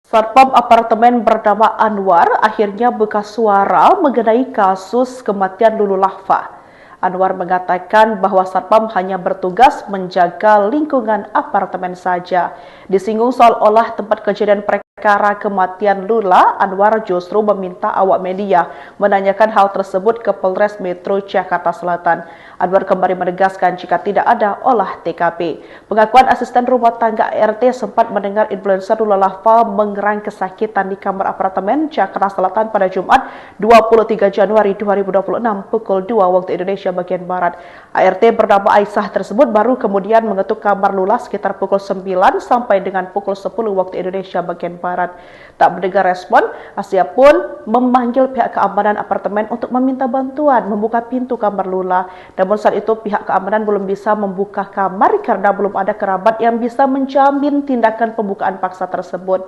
Satpam apartemen bernama Anwar akhirnya buka suara mengenai kasus kematian Lulu Lahfa. Anwar mengatakan bahwa Satpam hanya bertugas menjaga lingkungan apartemen saja. Disinggung soal olah tempat kejadian perkara kematian Lula, Anwar justru meminta awak media menanyakan hal tersebut ke Polres Metro Jakarta Selatan. Anwar kembali menegaskan jika tidak ada olah TKP. Pengakuan asisten rumah tangga RT sempat mendengar influencer Lula Lahfa mengerang kesakitan di kamar apartemen Jakarta Selatan pada Jumat 23 Januari 2026 pukul 2 waktu Indonesia bagian Barat. ART bernama Aisyah tersebut baru kemudian mengetuk kamar Lula sekitar pukul 9 sampai dengan pukul 10 waktu Indonesia bagian Barat. Tak mendengar respon, Asia pun memanggil pihak keamanan apartemen untuk meminta bantuan membuka pintu kamar Lula. Namun saat itu pihak keamanan belum bisa membuka kamar karena belum ada kerabat yang bisa menjamin tindakan pembukaan paksa tersebut.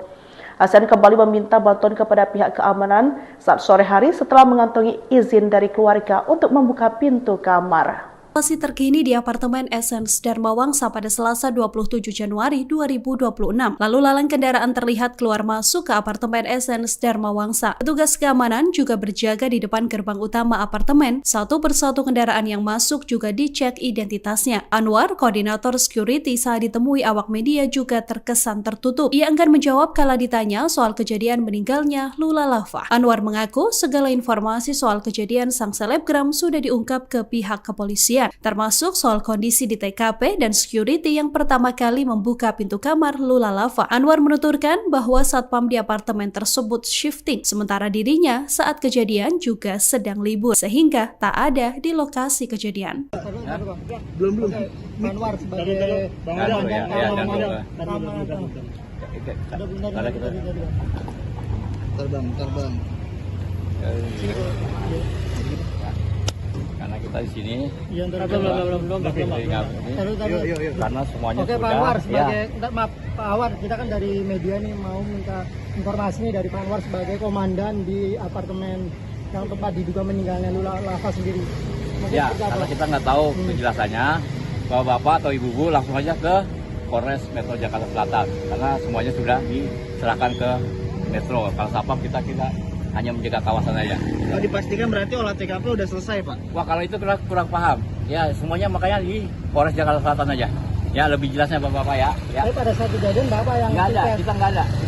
Hasan kembali meminta bantuan kepada pihak keamanan saat sore hari setelah mengantongi izin dari keluarga untuk membuka pintu kamar. Situasi terkini di apartemen Essence Dharma Wangsa pada Selasa 27 Januari 2026. Lalu lalang kendaraan terlihat keluar masuk ke apartemen Essence Dharma Wangsa. Petugas keamanan juga berjaga di depan gerbang utama apartemen. Satu persatu kendaraan yang masuk juga dicek identitasnya. Anwar, koordinator security saat ditemui awak media juga terkesan tertutup. Ia enggan menjawab kala ditanya soal kejadian meninggalnya Lula Lahfa. Anwar mengaku segala informasi soal kejadian sang selebgram sudah diungkap ke pihak kepolisian, termasuk soal kondisi di TKP dan security yang pertama kali membuka pintu kamar Lula Lahfa. Anwar menuturkan bahwa satpam di apartemen tersebut shifting, sementara dirinya saat kejadian juga sedang libur, sehingga tak ada di lokasi kejadian. Belum. Anwar sebagai terbang. Karena kita di sini Belum. karena semuanya Oke, sudah. Pak Anwar sebagai maaf Pak Anwar, kita kan dari media nih mau minta informasi nih dari Pak Anwar sebagai komandan di apartemen yang tempat diduga meninggalnya Lula Lahfa sendiri. Mungkin Ya, karena kita nggak tahu penjelasannya, bapak-bapak atau ibu-ibu langsung aja ke Polres Metro Jakarta Selatan karena semuanya sudah diserahkan ke Metro. Kalau satpam kita hanya menjaga kawasan aja. Kalau dipastikan berarti olah TKP udah selesai, Pak. Wah, kalau itu kurang paham. Ya, semuanya makanya di Polres Jakarta Selatan aja. Ya, lebih jelasnya bapak-bapak ya. Tapi pada saat kejadian Bapak yang Nggak ada, piket. kita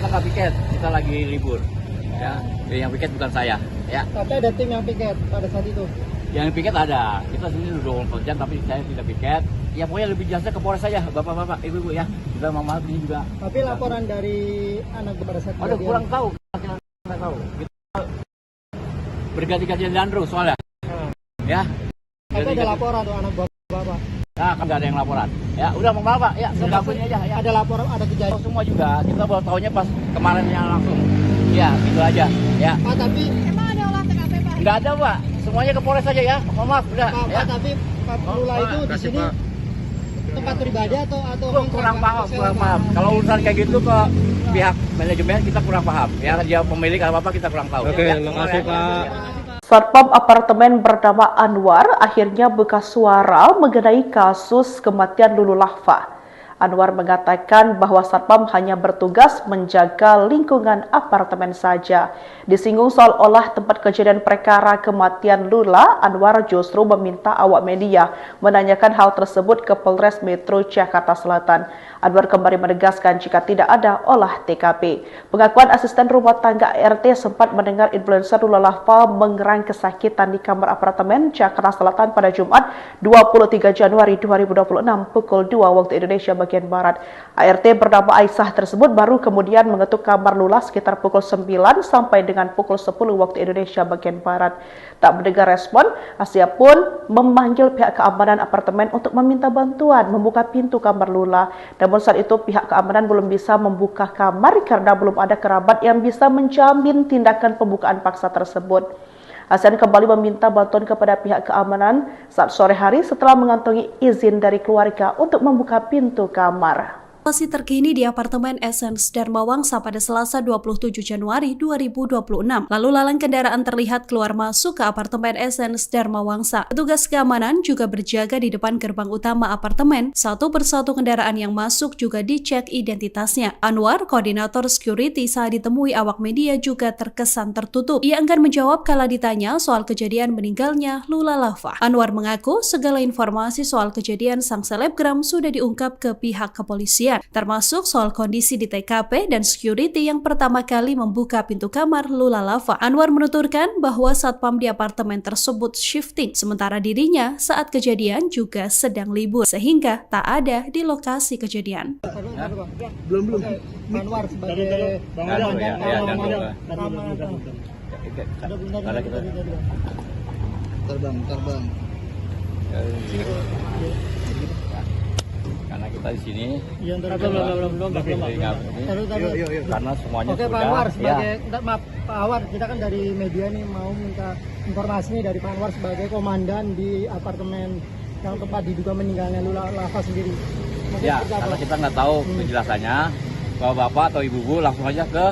nggak piket, kita lagi libur. Ya, yang piket bukan saya. Ya, Tapi ada tim yang piket pada saat itu. yang piket ada. Kita sini udah 24 jam, tapi saya tidak piket. Ya, pokoknya lebih jelasnya ke Polres saja, bapak-bapak, ibu-ibu ya. Kita maaf ini juga. Tapi laporan dari anak pada saat Aduh, kejadian. kurang tahu. Kita tahu. Kita berganti-gantian Dandro soalnya. Ya. Tapi ada laporan tuh anak Bapak. Nah, kan nggak ada yang laporan. Ya, udah mau Pak. Ya, sudah punya aja. Ya. Ada laporan, ada kejadian. Semua juga. Kita baru tahunya pas kemarinnya langsung. Ya, gitu aja. Ya. Pak, tapi Emang ada olah TKP, Pak? Nggak ada, Pak. Semuanya ke Polres saja ya. Mohon maaf, udah. Pak, Ya. tapi Pak Lula itu di sini tempat pribadi atau Kurang paham. Kalau urusan kayak gitu ke pihak manajemen kita kurang paham. Ya, dia pemilik apa kita kurang tahu. Oke, Ya. terima kasih Pak. Satpam apartemen bernama Anwar akhirnya buka suara mengenai kasus kematian Lulu Lahfa. Anwar mengatakan bahwa Satpam hanya bertugas menjaga lingkungan apartemen saja. Disinggung soal olah tempat kejadian perkara kematian Lula, Anwar justru meminta awak media menanyakan hal tersebut ke Polres Metro Jakarta Selatan. Anwar kembali menegaskan jika tidak ada olah TKP. Pengakuan asisten rumah tangga RT sempat mendengar influencer Lula Lahfa mengerang kesakitan di kamar apartemen Jakarta Selatan pada Jumat 23 Januari 2026 pukul 2 waktu Indonesia bagian Barat. ART bernama Aisyah tersebut baru kemudian mengetuk kamar Lula sekitar pukul 9 sampai dengan pukul 10 waktu Indonesia bagian Barat. Tak mendengar respon, Asia pun memanggil pihak keamanan apartemen untuk meminta bantuan membuka pintu kamar Lula. Namun saat itu pihak keamanan belum bisa membuka kamar karena belum ada kerabat yang bisa menjamin tindakan pembukaan paksa tersebut. Hasan kembali meminta bantuan kepada pihak keamanan saat sore hari setelah mengantongi izin dari keluarga untuk membuka pintu kamar. Lokasi terkini di apartemen Essence Dharma Wangsa pada Selasa 27 Januari 2026. Lalu lalang kendaraan terlihat keluar masuk ke apartemen Essence Dharma Wangsa. Petugas keamanan juga berjaga di depan gerbang utama apartemen. Satu persatu kendaraan yang masuk juga dicek identitasnya. Anwar, koordinator security saat ditemui awak media juga terkesan tertutup. Ia enggan menjawab kala ditanya soal kejadian meninggalnya Lula Lava. Anwar mengaku segala informasi soal kejadian sang selebgram sudah diungkap ke pihak kepolisian, termasuk soal kondisi di TKP dan security yang pertama kali membuka pintu kamar Lula Lava. Anwar menuturkan bahwa satpam di apartemen tersebut shifting, sementara dirinya saat kejadian juga sedang libur, sehingga tak ada di lokasi kejadian. Belum. Anwar sebagai terbang. Karena kita di sini belum. karena semuanya Oke, sudah. Pak Anwar sebagai maaf Pak Anwar, kita kan dari media nih mau minta informasi nih dari Pak Anwar sebagai komandan di apartemen yang tempat diduga meninggalnya Lula Lava sendiri. Mungkin Ya, seperti apa? karena kita nggak tahu penjelasannya, Bapak atau Ibu langsung aja ke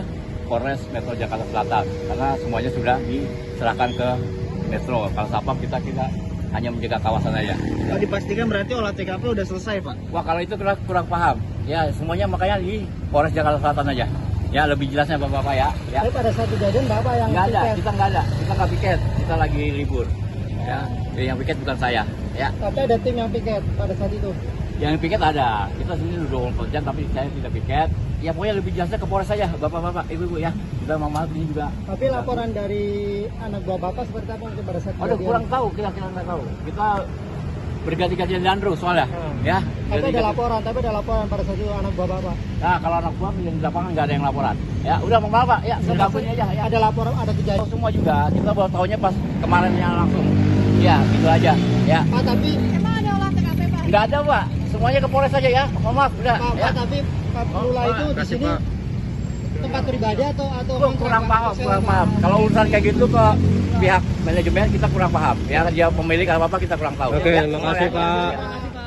Polres Metro Jakarta Selatan, karena semuanya sudah diserahkan ke Metro. Kalau satpam kita hanya menjaga kawasan aja. Kalau dipastikan berarti olah TKP udah selesai, Pak? Wah, kalau itu kurang paham. Ya, semuanya makanya di Polres Jakarta Selatan aja. Ya, lebih jelasnya Bapak ya. Tapi pada saat kejadian Bapak yang Nggak ada, piket. kita nggak piket, kita lagi libur. Ya, yang piket bukan saya. Ya, Tapi ada tim yang piket pada saat itu. yang piket ada. Kita sini udah 24 jam, tapi saya tidak piket. Ya, pokoknya lebih jelasnya ke Polres saja, Bapak-bapak, Ibu-ibu ya. Kita maaf ini juga. Tapi laporan dari anak buah Bapak seperti apa mungkin pada saat Aduh, kejadian? kurang tahu, kita nggak tahu. Kita berganti-gantian Leandro soalnya. Ya, Tapi ada laporan pada saat itu anak buah Bapak. Nah, kalau anak buah yang di lapangan nggak ada yang laporan. Ya, udah mau Pak. Ya, sudah ini aja. Ya. Ada laporan, ada kejadian. Semua juga. Kita baru tahunya pas kemarinnya langsung. Ya, gitu aja. Ya. Pak, tapi Nggak ada, Pak. Semuanya ke Polres saja ya. Mohon maaf, udah. Pak, Ya. tapi Pak Lula itu di sini tempat pribadi atau Kurang paham. Kalau urusan kayak gitu ke pihak manajemen kita kurang paham. Ya, dia pemilik apa kita kurang tahu. Oke, Ya. terima kasih, Pak.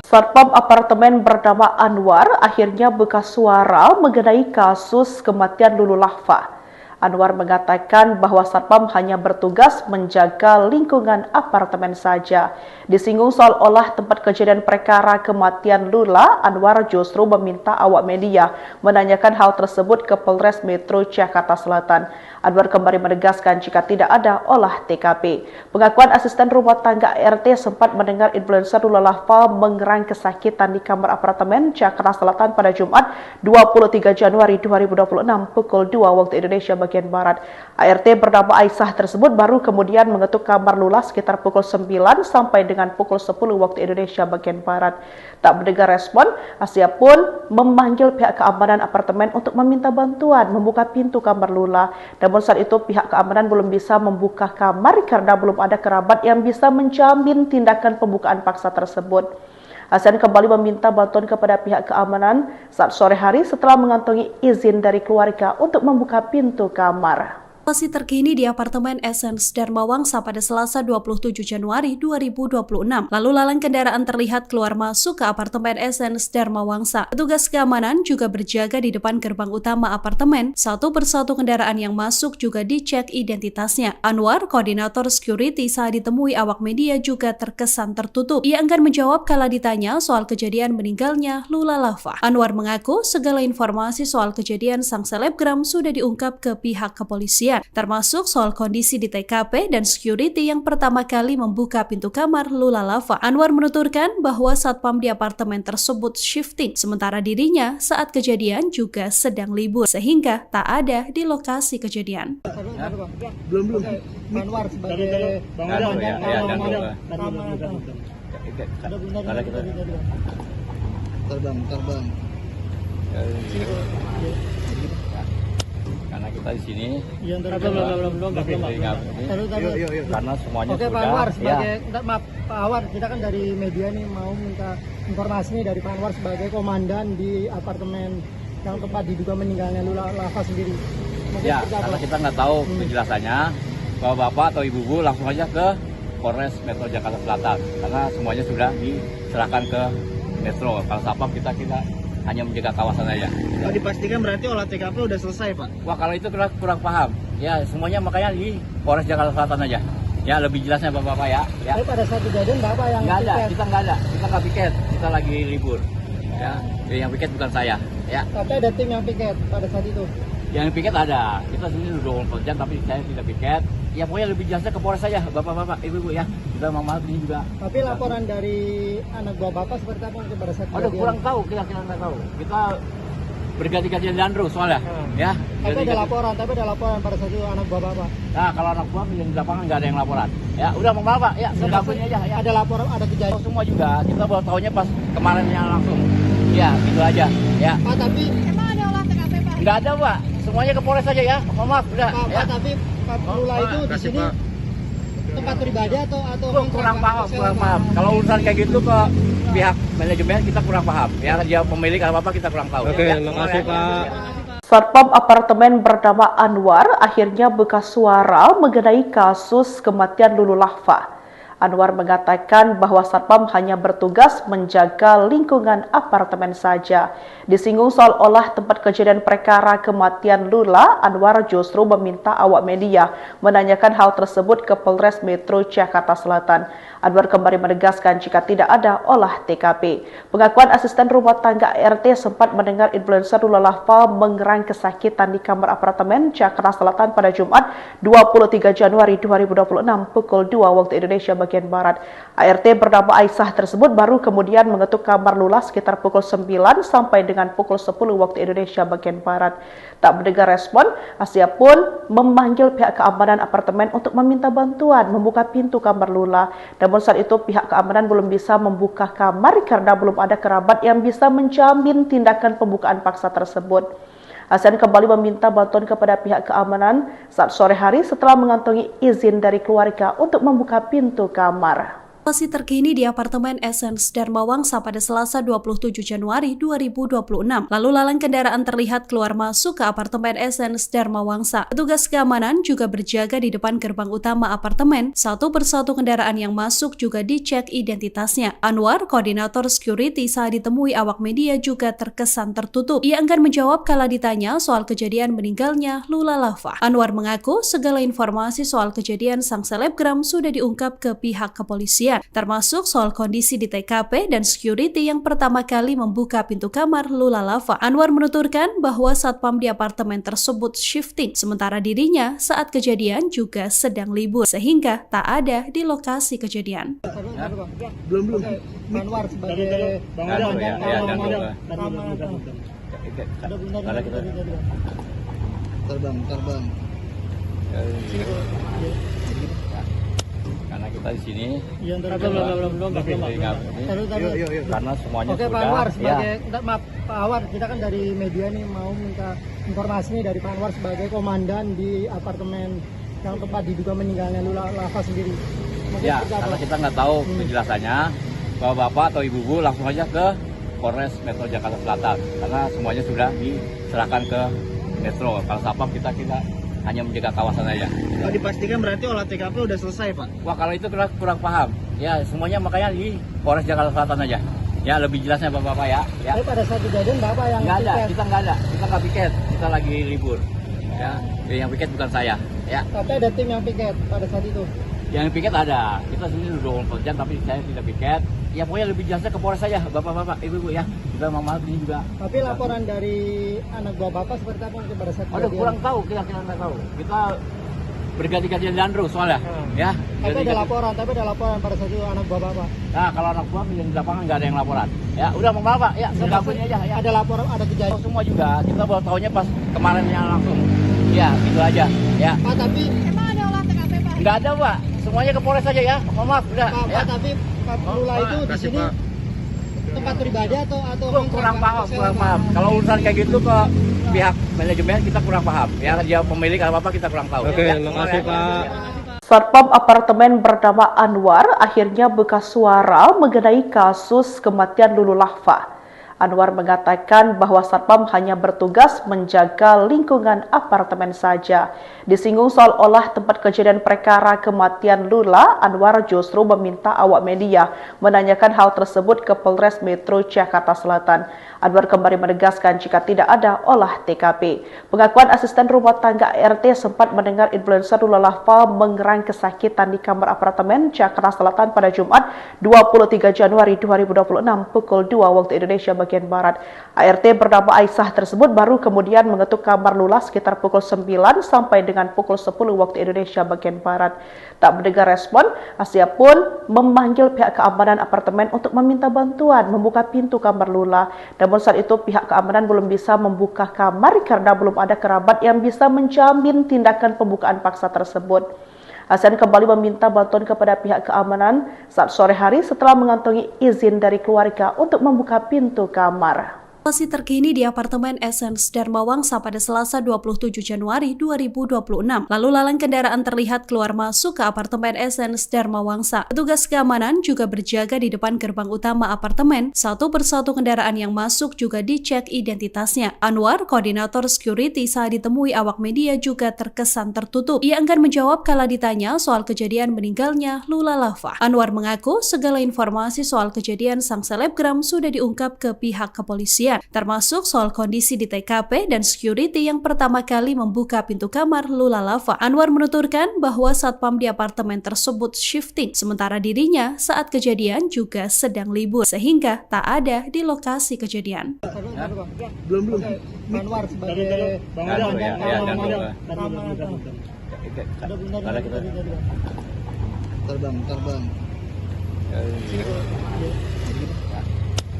Satpam apartemen bernama Anwar akhirnya buka suara mengenai kasus kematian Lulu Lava. Anwar mengatakan bahwa satpam hanya bertugas menjaga lingkungan apartemen saja. Disinggung soal olah tempat kejadian perkara kematian Lula, Anwar justru meminta awak media menanyakan hal tersebut ke Polres Metro Jakarta Selatan. Anwar kembali menegaskan jika tidak ada olah TKP. Pengakuan asisten rumah tangga RT sempat mendengar influencer Lula Lava mengerang kesakitan di kamar apartemen Jakarta Selatan pada Jumat 23 Januari 2026 pukul 2 waktu Indonesia bagian Barat. ART bernama Aisyah tersebut baru kemudian mengetuk kamar Lula sekitar pukul 9 sampai dengan pukul 10 waktu Indonesia bagian Barat. Tak mendengar respon, Asia pun memanggil pihak keamanan apartemen untuk meminta bantuan membuka pintu kamar Lula. Namun saat itu pihak keamanan belum bisa membuka kamar karena belum ada kerabat yang bisa menjamin tindakan pembukaan paksa tersebut. Hasan kembali meminta bantuan kepada pihak keamanan saat sore hari setelah mengantongi izin dari keluarga untuk membuka pintu kamar. Lokasi terkini di apartemen Essence Dharma Wangsa pada Selasa 27 Januari 2026. Lalu lalang kendaraan terlihat keluar masuk ke apartemen Essence Dharma Wangsa. Petugas keamanan juga berjaga di depan gerbang utama apartemen. Satu persatu kendaraan yang masuk juga dicek identitasnya. Anwar, koordinator security saat ditemui awak media juga terkesan tertutup. Ia enggan menjawab kala ditanya soal kejadian meninggalnya Lula Lava. Anwar mengaku segala informasi soal kejadian sang selebgram sudah diungkap ke pihak kepolisian, termasuk soal kondisi di TKP dan security yang pertama kali membuka pintu kamar Lula Lava. Anwar menuturkan bahwa satpam di apartemen tersebut shifting, sementara dirinya saat kejadian juga sedang libur, sehingga tak ada di lokasi kejadian. Belum. Anwar sebagai Karena kita Terbang. karena kita di sini belum. karena semuanya Oke, sudah. Pak Anwar Ya. sebagai maaf Pak Anwar, kita kan dari media nih mau minta informasi nih dari Pak Anwar sebagai komandan di apartemen yang tempat diduga meninggalnya Lula Lava sendiri. Mungkin Ya, seperti apa? karena kita nggak tahu penjelasannya, Bapak atau Ibu langsung aja ke Polres Metro Jakarta Selatan, karena semuanya sudah diserahkan ke Metro. Kalau satpam kita hanya menjaga kawasan aja. Oh, dipastikan berarti olah TKP udah selesai, Pak? Wah, kalau itu kurang paham. Ya, semuanya makanya di Polres Jakarta Selatan aja. Ya, lebih jelasnya Bapak-Bapak ya. Tapi pada saat kejadian Bapak yang Nggak ada, piket. kita nggak piket, kita lagi libur. Ya, yang piket bukan saya. Ya, Tapi ada tim yang piket pada saat itu. yang piket ada. Kita sendiri udah 24 jam, tapi saya tidak piket. Ya, pokoknya lebih jelasnya ke Polres saja, Bapak-Bapak, Ibu-Ibu ya. Kita maaf ini juga. Tapi laporan dari anak buah Bapak seperti apa untuk pada saat Aduh, kejadian? kurang tahu, kita nggak tahu. Kita berganti-gantian dandru soalnya. Ya, Tapi ada ganti-ganti. laporan pada saat itu anak buah Bapak. Nah, kalau anak buah yang di lapangan nggak ada yang laporan. Ya, udah mau Bapak, ya, sudah ini aja. Ya. Ada laporan, ada kejadian. Semua juga, kita baru tahunya pas kemarinnya langsung. Ya, gitu aja. Ya, Pak, tapi nggak ada Pak, semuanya ke Polres saja ya. Mohon maaf, udah. Pak, Ya. tapi Pak Lula itu di sini tempat pribadi atau Kurang paham, sewa, kurang Pak? paham. Kalau urusan kayak gitu ke pihak manajemen kita kurang paham. Ya, dia pemilik apa kita kurang tahu. Oke, Ya. terima kasih, Pak. Satpam apartemen bernama Anwar akhirnya buka suara mengenai kasus kematian Lulu Lahfa. Anwar mengatakan bahwa Satpam hanya bertugas menjaga lingkungan apartemen saja. Disinggung soal olah tempat kejadian perkara kematian Lula, Anwar justru meminta awak media menanyakan hal tersebut ke Polres Metro Jakarta Selatan. Anwar kembali menegaskan jika tidak ada olah TKP. Pengakuan asisten rumah tangga RT sempat mendengar influencer Lula Lahfa mengerang kesakitan di kamar apartemen Jakarta Selatan pada Jumat 23 Januari 2026 pukul 2 waktu Indonesia bagian Barat. ART bernama Aisyah tersebut baru kemudian mengetuk kamar Lula sekitar pukul 9 sampai dengan pukul 10 waktu Indonesia bagian Barat. Tak mendengar respon, Asia pun memanggil pihak keamanan apartemen untuk meminta bantuan membuka pintu kamar Lula. Namun saat itu pihak keamanan belum bisa membuka kamar karena belum ada kerabat yang bisa menjamin tindakan pembukaan paksa tersebut. Hasan kembali meminta bantuan kepada pihak keamanan saat sore hari setelah mengantongi izin dari keluarga untuk membuka pintu kamar. Situasi terkini di apartemen Essence Dharma Wangsa pada Selasa 27 Januari 2026. Lalu lalang kendaraan terlihat keluar masuk ke apartemen Essence Dharma Wangsa. Petugas keamanan juga berjaga di depan gerbang utama apartemen. Satu persatu kendaraan yang masuk juga dicek identitasnya. Anwar, koordinator security saat ditemui awak media juga terkesan tertutup. Ia enggan menjawab kala ditanya soal kejadian meninggalnya Lula Lahfa. Anwar mengaku segala informasi soal kejadian sang selebgram sudah diungkap ke pihak kepolisian, termasuk soal kondisi di TKP dan security yang pertama kali membuka pintu kamar Lula Lahfa. Anwar menuturkan bahwa satpam di apartemen tersebut shifting, sementara dirinya saat kejadian juga sedang libur, sehingga tak ada di lokasi kejadian. Belum. Anwar sebagai Jangan, ya, ya, jangan. Karena kita Terbang. karena kita di sini Iya, belum. karena semuanya Oke, sudah Pak Anwar ya. sebagai maaf Pak Anwar, kita kan dari media nih mau minta informasi nih dari Pak Anwar sebagai komandan di apartemen yang tempat diduga meninggalnya Lula Lahfa sendiri. Mungkin Ya, seperti apa? karena kita nggak tahu kejelasannya, Bapak-bapak atau Ibu-ibu langsung aja ke Polres Metro Jakarta Selatan, karena semuanya sudah diserahkan ke Metro. Kalau Satpam kita hanya menjaga kawasan aja. Oh, dipastikan berarti olah TKP udah selesai, Pak? Wah, kalau itu kurang paham. Ya, semuanya makanya di Polres Jakarta Selatan aja. Ya, lebih jelasnya Bapak-bapak ya. Ya. Tapi pada saat kejadian Bapak yang Nggak ada, piket. kita nggak piket, kita lagi libur. Ya, yang piket bukan saya. Ya, Tapi ada tim yang piket pada saat itu. yang piket ada. Kita sendiri udah 24 jam, tapi saya tidak piket. Ya, pokoknya lebih jelasnya ke Polres saja, Bapak-bapak, Ibu-ibu ya. Kita maaf ini juga. Tapi laporan dari anak buah Bapak seperti apa untuk pada saat Aduh, kejadian? kurang tahu, kita nggak tahu. Kita berganti-gantian dandru soalnya. Ya, Tapi ada laporan pada saat itu anak buah Bapak. Nah, kalau anak buah yang di lapangan nggak ada yang laporan. Ya, udah mau Bapak, ya, sudah ini aja. Ya. Ada laporan, ada kejadian. Semua juga, kita baru tahunya pas kemarinnya langsung. Ya, gitu aja. Ya, Pak, tapi nggak ada Pak, semuanya ke Polres saja ya. Mohon maaf, udah. Pak, Ya. tapi Pak Lula itu di sini tempat pribadi atau Kurang paham, sewa, kurang Pak? paham. Kalau urusan kayak gitu ke pihak manajemen kita kurang paham. Ya, dia pemilik apa kita kurang tahu. Oke, Ya. terima kasih, Pak. Satpam apartemen bernama Anwar akhirnya buka suara mengenai kasus kematian Lulu Lahfa. Anwar mengatakan bahwa Satpam hanya bertugas menjaga lingkungan apartemen saja. Disinggung soal olah tempat kejadian perkara kematian Lula, Anwar justru meminta awak media menanyakan hal tersebut ke Polres Metro Jakarta Selatan. Anwar kembali menegaskan jika tidak ada olah TKP. Pengakuan asisten rumah tangga RT sempat mendengar influencer Lula Lava mengerang kesakitan di kamar apartemen Jakarta Selatan pada Jumat 23 Januari 2026 pukul 2 waktu Indonesia bagian Barat. ART bernama Aisyah tersebut baru kemudian mengetuk kamar Lula sekitar pukul 9 sampai dengan pukul 10 waktu Indonesia bagian Barat. Tak mendengar respon, Asia pun memanggil pihak keamanan apartemen untuk meminta bantuan membuka pintu kamar Lula. Namun saat itu pihak keamanan belum bisa membuka kamar karena belum ada kerabat yang bisa menjamin tindakan pembukaan paksa tersebut. Hasan kembali meminta bantuan kepada pihak keamanan saat sore hari setelah mengantongi izin dari keluarga untuk membuka pintu kamar. Situasi terkini di apartemen Essence Dharma Wangsa pada Selasa 27 Januari 2026. Lalu lalang kendaraan terlihat keluar masuk ke apartemen Essence Dharma Wangsa. Petugas keamanan juga berjaga di depan gerbang utama apartemen. Satu persatu kendaraan yang masuk juga dicek identitasnya. Anwar, koordinator security saat ditemui awak media juga terkesan tertutup. Ia enggan menjawab kala ditanya soal kejadian meninggalnya Lula Lava. Anwar mengaku segala informasi soal kejadian sang selebgram sudah diungkap ke pihak kepolisian, termasuk soal kondisi di TKP dan security yang pertama kali membuka pintu kamar Lula Lava. Anwar menuturkan bahwa satpam di apartemen tersebut shifting, sementara dirinya saat kejadian juga sedang libur, sehingga tak ada di lokasi kejadian. Belum. Anwar sebagai Terbang.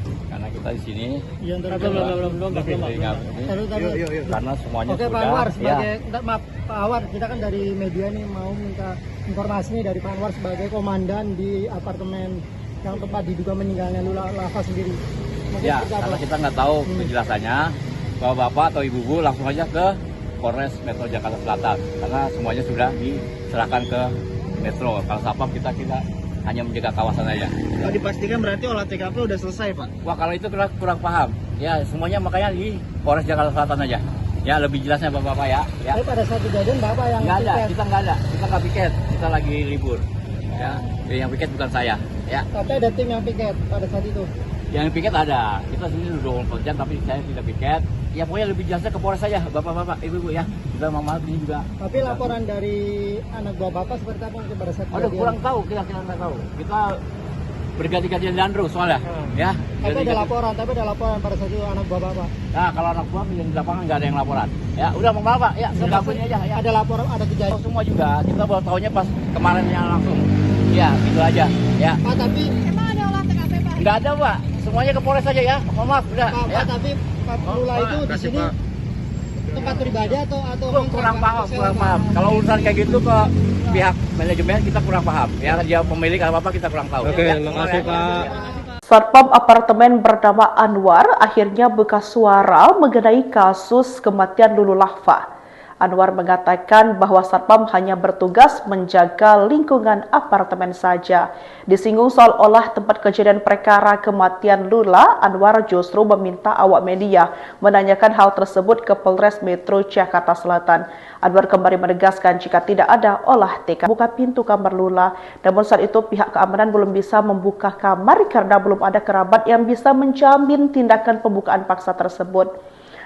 Karena kita di sini Yang belum. Karena semuanya Oke, sudah. Pak Anwar sebagai maaf Pak Anwar, kita kan dari media nih mau minta informasi nih dari Pak Anwar sebagai komandan di apartemen yang tempat diduga meninggalnya Lula Lava sendiri. Mungkin Ya, seperti apa? karena kita nggak tahu kejelasannya, Bapak atau Ibu langsung aja ke Polres Metro Jakarta Selatan, karena semuanya sudah diserahkan ke Metro. Kalau Satpam kita hanya menjaga kawasan aja. Oh, dipastikan berarti olah TKP udah selesai, Pak? Wah, kalau itu kurang paham. Ya, semuanya makanya di Polres Jakarta Selatan aja. Ya, lebih jelasnya Bapak ya. Ya. Tapi pada saat kejadian Bapak yang Nggak ada, piket. kita nggak ada. Kita nggak piket, kita lagi libur. Ya, yang piket bukan saya. Ya, Tapi ada tim yang piket pada saat itu. yang piket ada. Kita sendiri udah 24 jam, tapi saya tidak piket. Ya, pokoknya lebih jelasnya ke Polres saja, Bapak-bapak, Ibu-ibu ya. Udah Mama ini juga. Tapi laporan dari anak buah Bapak seperti apa mungkin pada saat Aduh, kejadian? kurang tahu, kita nggak tahu. Kita berganti-ganti dan terus soalnya. Ya, Tapi ada laporan pada saat itu anak buah Bapak. Nah, kalau anak buah yang di lapangan nggak ada yang laporan. Ya, udah Mama Bapak, ya, sudah ini aja ya. Ada laporan, ada kejadian. Semua juga, kita baru tahunya pas kemarinnya langsung. Ya, gitu aja. Ya, Pak, tapi nggak ada Pak. Semuanya ke Polres saja ya. Mohon maaf, udah. Pak, Ya. tapi Pak Lula itu di sini tempat pribadi atau Kurang kontrak, paham. Kalau urusan kayak gitu ke pihak manajemen kita kurang paham. Ya, dia pemilik apa kita kurang tahu. Oke, Ya, terima kasih, Pak. Satpam apartemen bernama Anwar akhirnya buka suara mengenai kasus kematian Lulu Lava. Anwar mengatakan bahwa Satpam hanya bertugas menjaga lingkungan apartemen saja. Disinggung soal olah tempat kejadian perkara kematian Lula, Anwar justru meminta awak media menanyakan hal tersebut ke Polres Metro Jakarta Selatan. Anwar kembali menegaskan jika tidak ada olah TKP buka pintu kamar Lula. Namun saat itu pihak keamanan belum bisa membuka kamar karena belum ada kerabat yang bisa menjamin tindakan pembukaan paksa tersebut.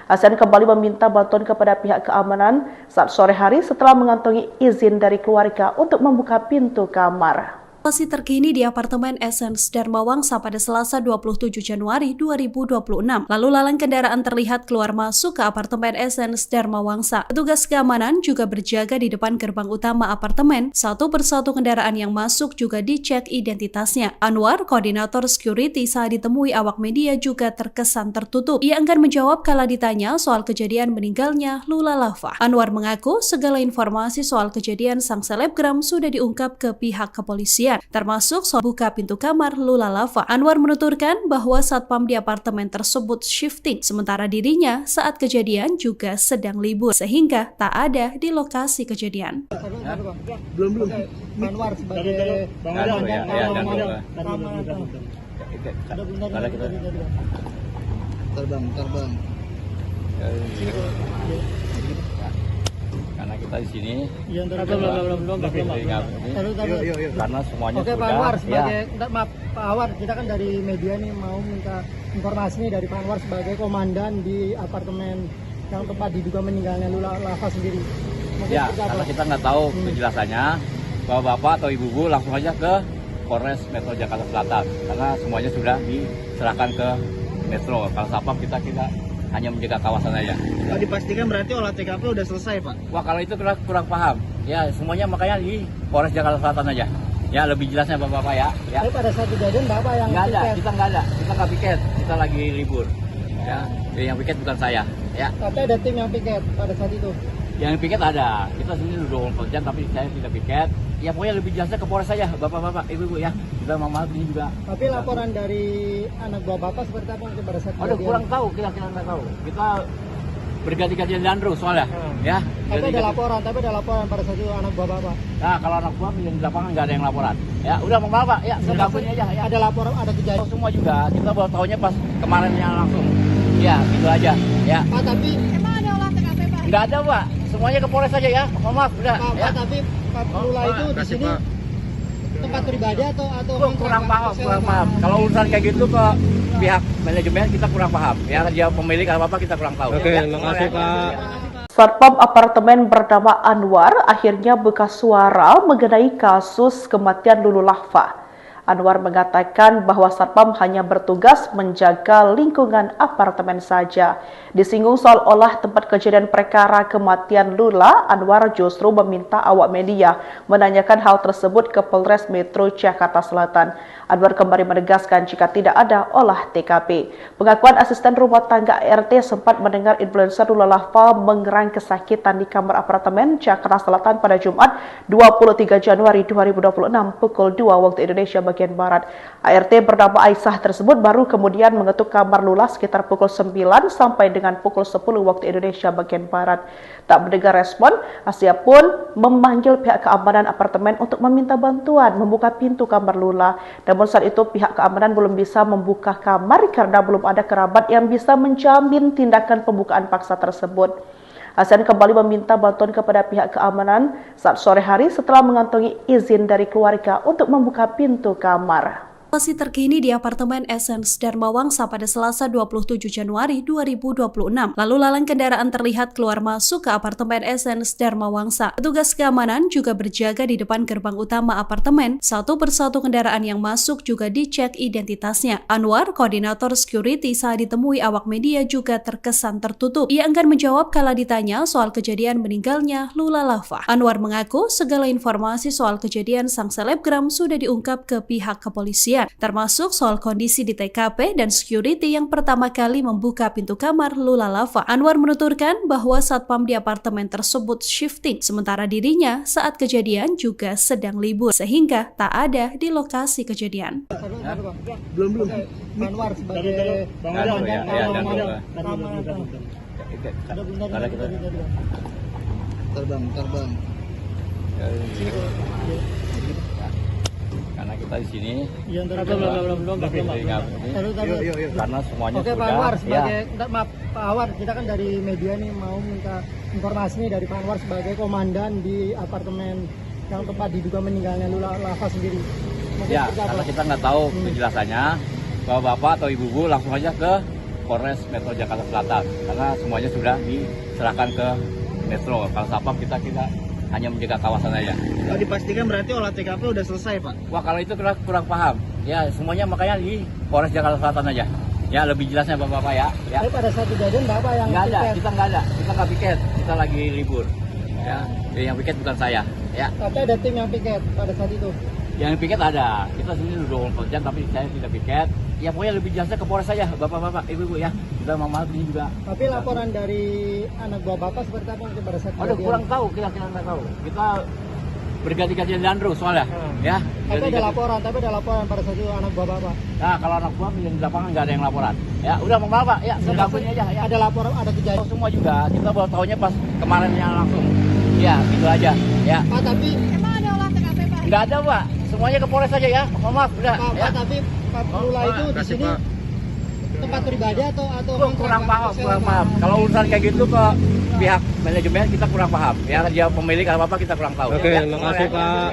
Hasan kembali meminta bantuan kepada pihak keamanan saat sore hari setelah mengantongi izin dari keluarga untuk membuka pintu kamar. Situasi terkini di apartemen Essence Dharma Wangsa pada Selasa 27 Januari 2026. Lalu lalang kendaraan terlihat keluar masuk ke apartemen Essence Dharma Wangsa. Petugas keamanan juga berjaga di depan gerbang utama apartemen. Satu persatu kendaraan yang masuk juga dicek identitasnya. Anwar, koordinator security saat ditemui awak media juga terkesan tertutup. Ia enggan menjawab kala ditanya soal kejadian meninggalnya Lula Lava. Anwar mengaku segala informasi soal kejadian sang selebgram sudah diungkap ke pihak kepolisian, termasuk soal buka pintu kamar Lula Lava. Anwar menuturkan bahwa satpam di apartemen tersebut shifting, sementara dirinya saat kejadian juga sedang libur, sehingga tak ada di lokasi kejadian. Belum. Anwar sebagai Ya, komandan ya, keamanan. karena kita Terbang. Karena kita di sini Iya, belum Yuk. karena semuanya Oke, Pak sudah Anwar, ya. sebagai maaf Pak Anwar, kita kan dari media nih mau minta informasi nih dari Pak Anwar sebagai komandan di apartemen yang tempat diduga meninggalnya Lula Lava sendiri. Mungkin Ya, seperti apa? karena kita nggak tahu kejelasannya, bahwa Bapak atau Ibu langsung aja ke Polres Metro Jakarta Selatan, karena semuanya sudah diserahkan ke Metro. Kalau Sapam kita hanya menjaga kawasan aja. Pak, dipastikan berarti olah TKP udah selesai, Pak. Wah, kalau itu kurang paham. Ya, semuanya makanya di Polres Jakarta Selatan aja. Ya, lebih jelasnya Bapak ya. Tapi pada saat kejadian Bapak yang Nggak ada, piket. kita nggak piket, kita lagi libur. Ya, yang piket bukan saya. Ya, Tapi ada tim yang piket pada saat itu. yang piket ada. Kita sini udah 24 jam, tapi saya tidak piket. Ya, pokoknya lebih jelasnya ke Polres saja, Bapak-bapak, Ibu-ibu ya. Kita maaf ini juga. Tapi laporan dari anak buah Bapak seperti apa mungkin pada saat Aduh, kejadian? kurang tahu, kita nggak tahu. Kita berganti-gantian Leandro soalnya. Ya, Tapi ada ganti-ganti. laporan pada saat itu anak buah Bapak. Nah, kalau anak buah yang di lapangan nggak ada yang laporan. Ya, udah mau Pak, ya, segabung aja ya. Ada laporan, ada kejadian. Semua juga, kita baru tahunya pas kemarinnya langsung. Ya, gitu aja. Ya, Pak, tapi nggak ada Pak. Semuanya ke Polres saja ya. Mohon maaf, udah. Pak, Ya. tapi Pak Lula itu di sini tempat pribadi atau Kurang paham. sewa? Kalau urusan kayak gitu ke pihak manajemen kita kurang paham. Ya, dia pemilik apa kita kurang tahu. Oke, Ya, terima kasih, Pak. Satpam apartemen bernama Anwar akhirnya buka suara mengenai kasus kematian Lulu Lahfa. Anwar mengatakan bahwa Satpam hanya bertugas menjaga lingkungan apartemen saja. Disinggung soal olah tempat kejadian perkara kematian Lula, Anwar justru meminta awak media menanyakan hal tersebut ke Polres Metro Jakarta Selatan. Anwar kembali menegaskan jika tidak ada olah TKP. Pengakuan asisten rumah tangga RT sempat mendengar influencer Lula Lahfa mengerang kesakitan di kamar apartemen Jakarta Selatan pada Jumat 23 Januari 2026 pukul 2 waktu Indonesia bagian Barat. ART bernama Aisyah tersebut baru kemudian mengetuk kamar Lula sekitar pukul 9 sampai dengan pukul 10 waktu Indonesia bagian Barat. Tak mendengar respon, Asia pun memanggil pihak keamanan apartemen untuk meminta bantuan membuka pintu kamar Lula. Namun saat itu pihak keamanan belum bisa membuka kamar karena belum ada kerabat yang bisa menjamin tindakan pembukaan paksa tersebut. Hasan kembali meminta bantuan kepada pihak keamanan saat sore hari setelah mengantongi izin dari keluarga untuk membuka pintu kamar. Situasi terkini di apartemen Essence Dharma Wangsa pada Selasa 27 Januari 2026. Lalu lalang kendaraan terlihat keluar masuk ke apartemen Essence Dharma Wangsa. Petugas keamanan juga berjaga di depan gerbang utama apartemen. Satu persatu kendaraan yang masuk juga dicek identitasnya. Anwar, koordinator security saat ditemui awak media juga terkesan tertutup. Ia enggan menjawab kala ditanya soal kejadian meninggalnya Lula Lahfa. Anwar mengaku segala informasi soal kejadian sang selebgram sudah diungkap ke pihak kepolisian, termasuk soal kondisi di TKP dan security yang pertama kali membuka pintu kamar Lula Lahfa. Anwar menuturkan bahwa satpam di apartemen tersebut shifting, sementara dirinya saat kejadian juga sedang libur, sehingga tak ada di lokasi kejadian. Belum. Anwar sebagai Jangan, ya, jangan. Karena kita Terbang. karena kita di sini Iya, belum. Yuk. Karena semuanya Oke, sudah Pak Anwar, ya. sebagai maaf Pak Anwar, kita kan dari media nih mau minta informasi nih dari Pak Anwar sebagai komandan di apartemen yang tempat diduga meninggalnya Lula Lava sendiri. Mungkin Ya, seperti apa? karena kita nggak tahu kejelasannya, bahwa Bapak atau Ibu langsung aja ke Polres Metro Jakarta Selatan, karena semuanya sudah diserahkan ke Metro. Kalau Sapam kita hanya menjaga kawasan aja. Pak, dipastikan berarti olah TKP udah selesai, Pak. Wah, kalau itu kurang paham. Ya, semuanya makanya di Polres Jakarta Selatan aja. Ya, lebih jelasnya Bapak ya. Ya. Tapi pada saat kejadian Bapak yang Nggak ada, piket. kita nggak piket, kita lagi libur. Ya, yang piket bukan saya. Ya, Tapi ada tim yang piket pada saat itu. yang piket ada. Kita sini udah 24 jam, tapi saya tidak piket. Ya, pokoknya lebih jelasnya ke Polres saja, Bapak-bapak, Ibu-ibu ya. Kita maaf ini juga. Tapi laporan dari anak buah Bapak seperti apa mungkin pada saat Aduh, kejadian? kurang tahu, kita nggak tahu. Kita berganti-gantian Leandro soalnya. Ya, Tapi ada laporan pada saat itu anak buah Bapak. Nah, kalau anak buah yang di lapangan nggak ada yang laporan. Ya, udah mau Pak, ya, segabung aja ya. Ada laporan, ada kejadian. Semua juga, kita baru tahunya pas kemarinnya langsung. Ya, gitu aja. Ya, Pak, tapi nggak ada Pak. Semuanya ke Polres saja ya. Mohon maaf, udah. Pak, Ya. tapi Pak Lula itu di sini tempat pribadi atau kurang paham. Kalau urusan kayak gitu ke pihak manajemen kita kurang paham. Ya dia pemilik apa kita kurang tahu. Oke, terima kasih Pak.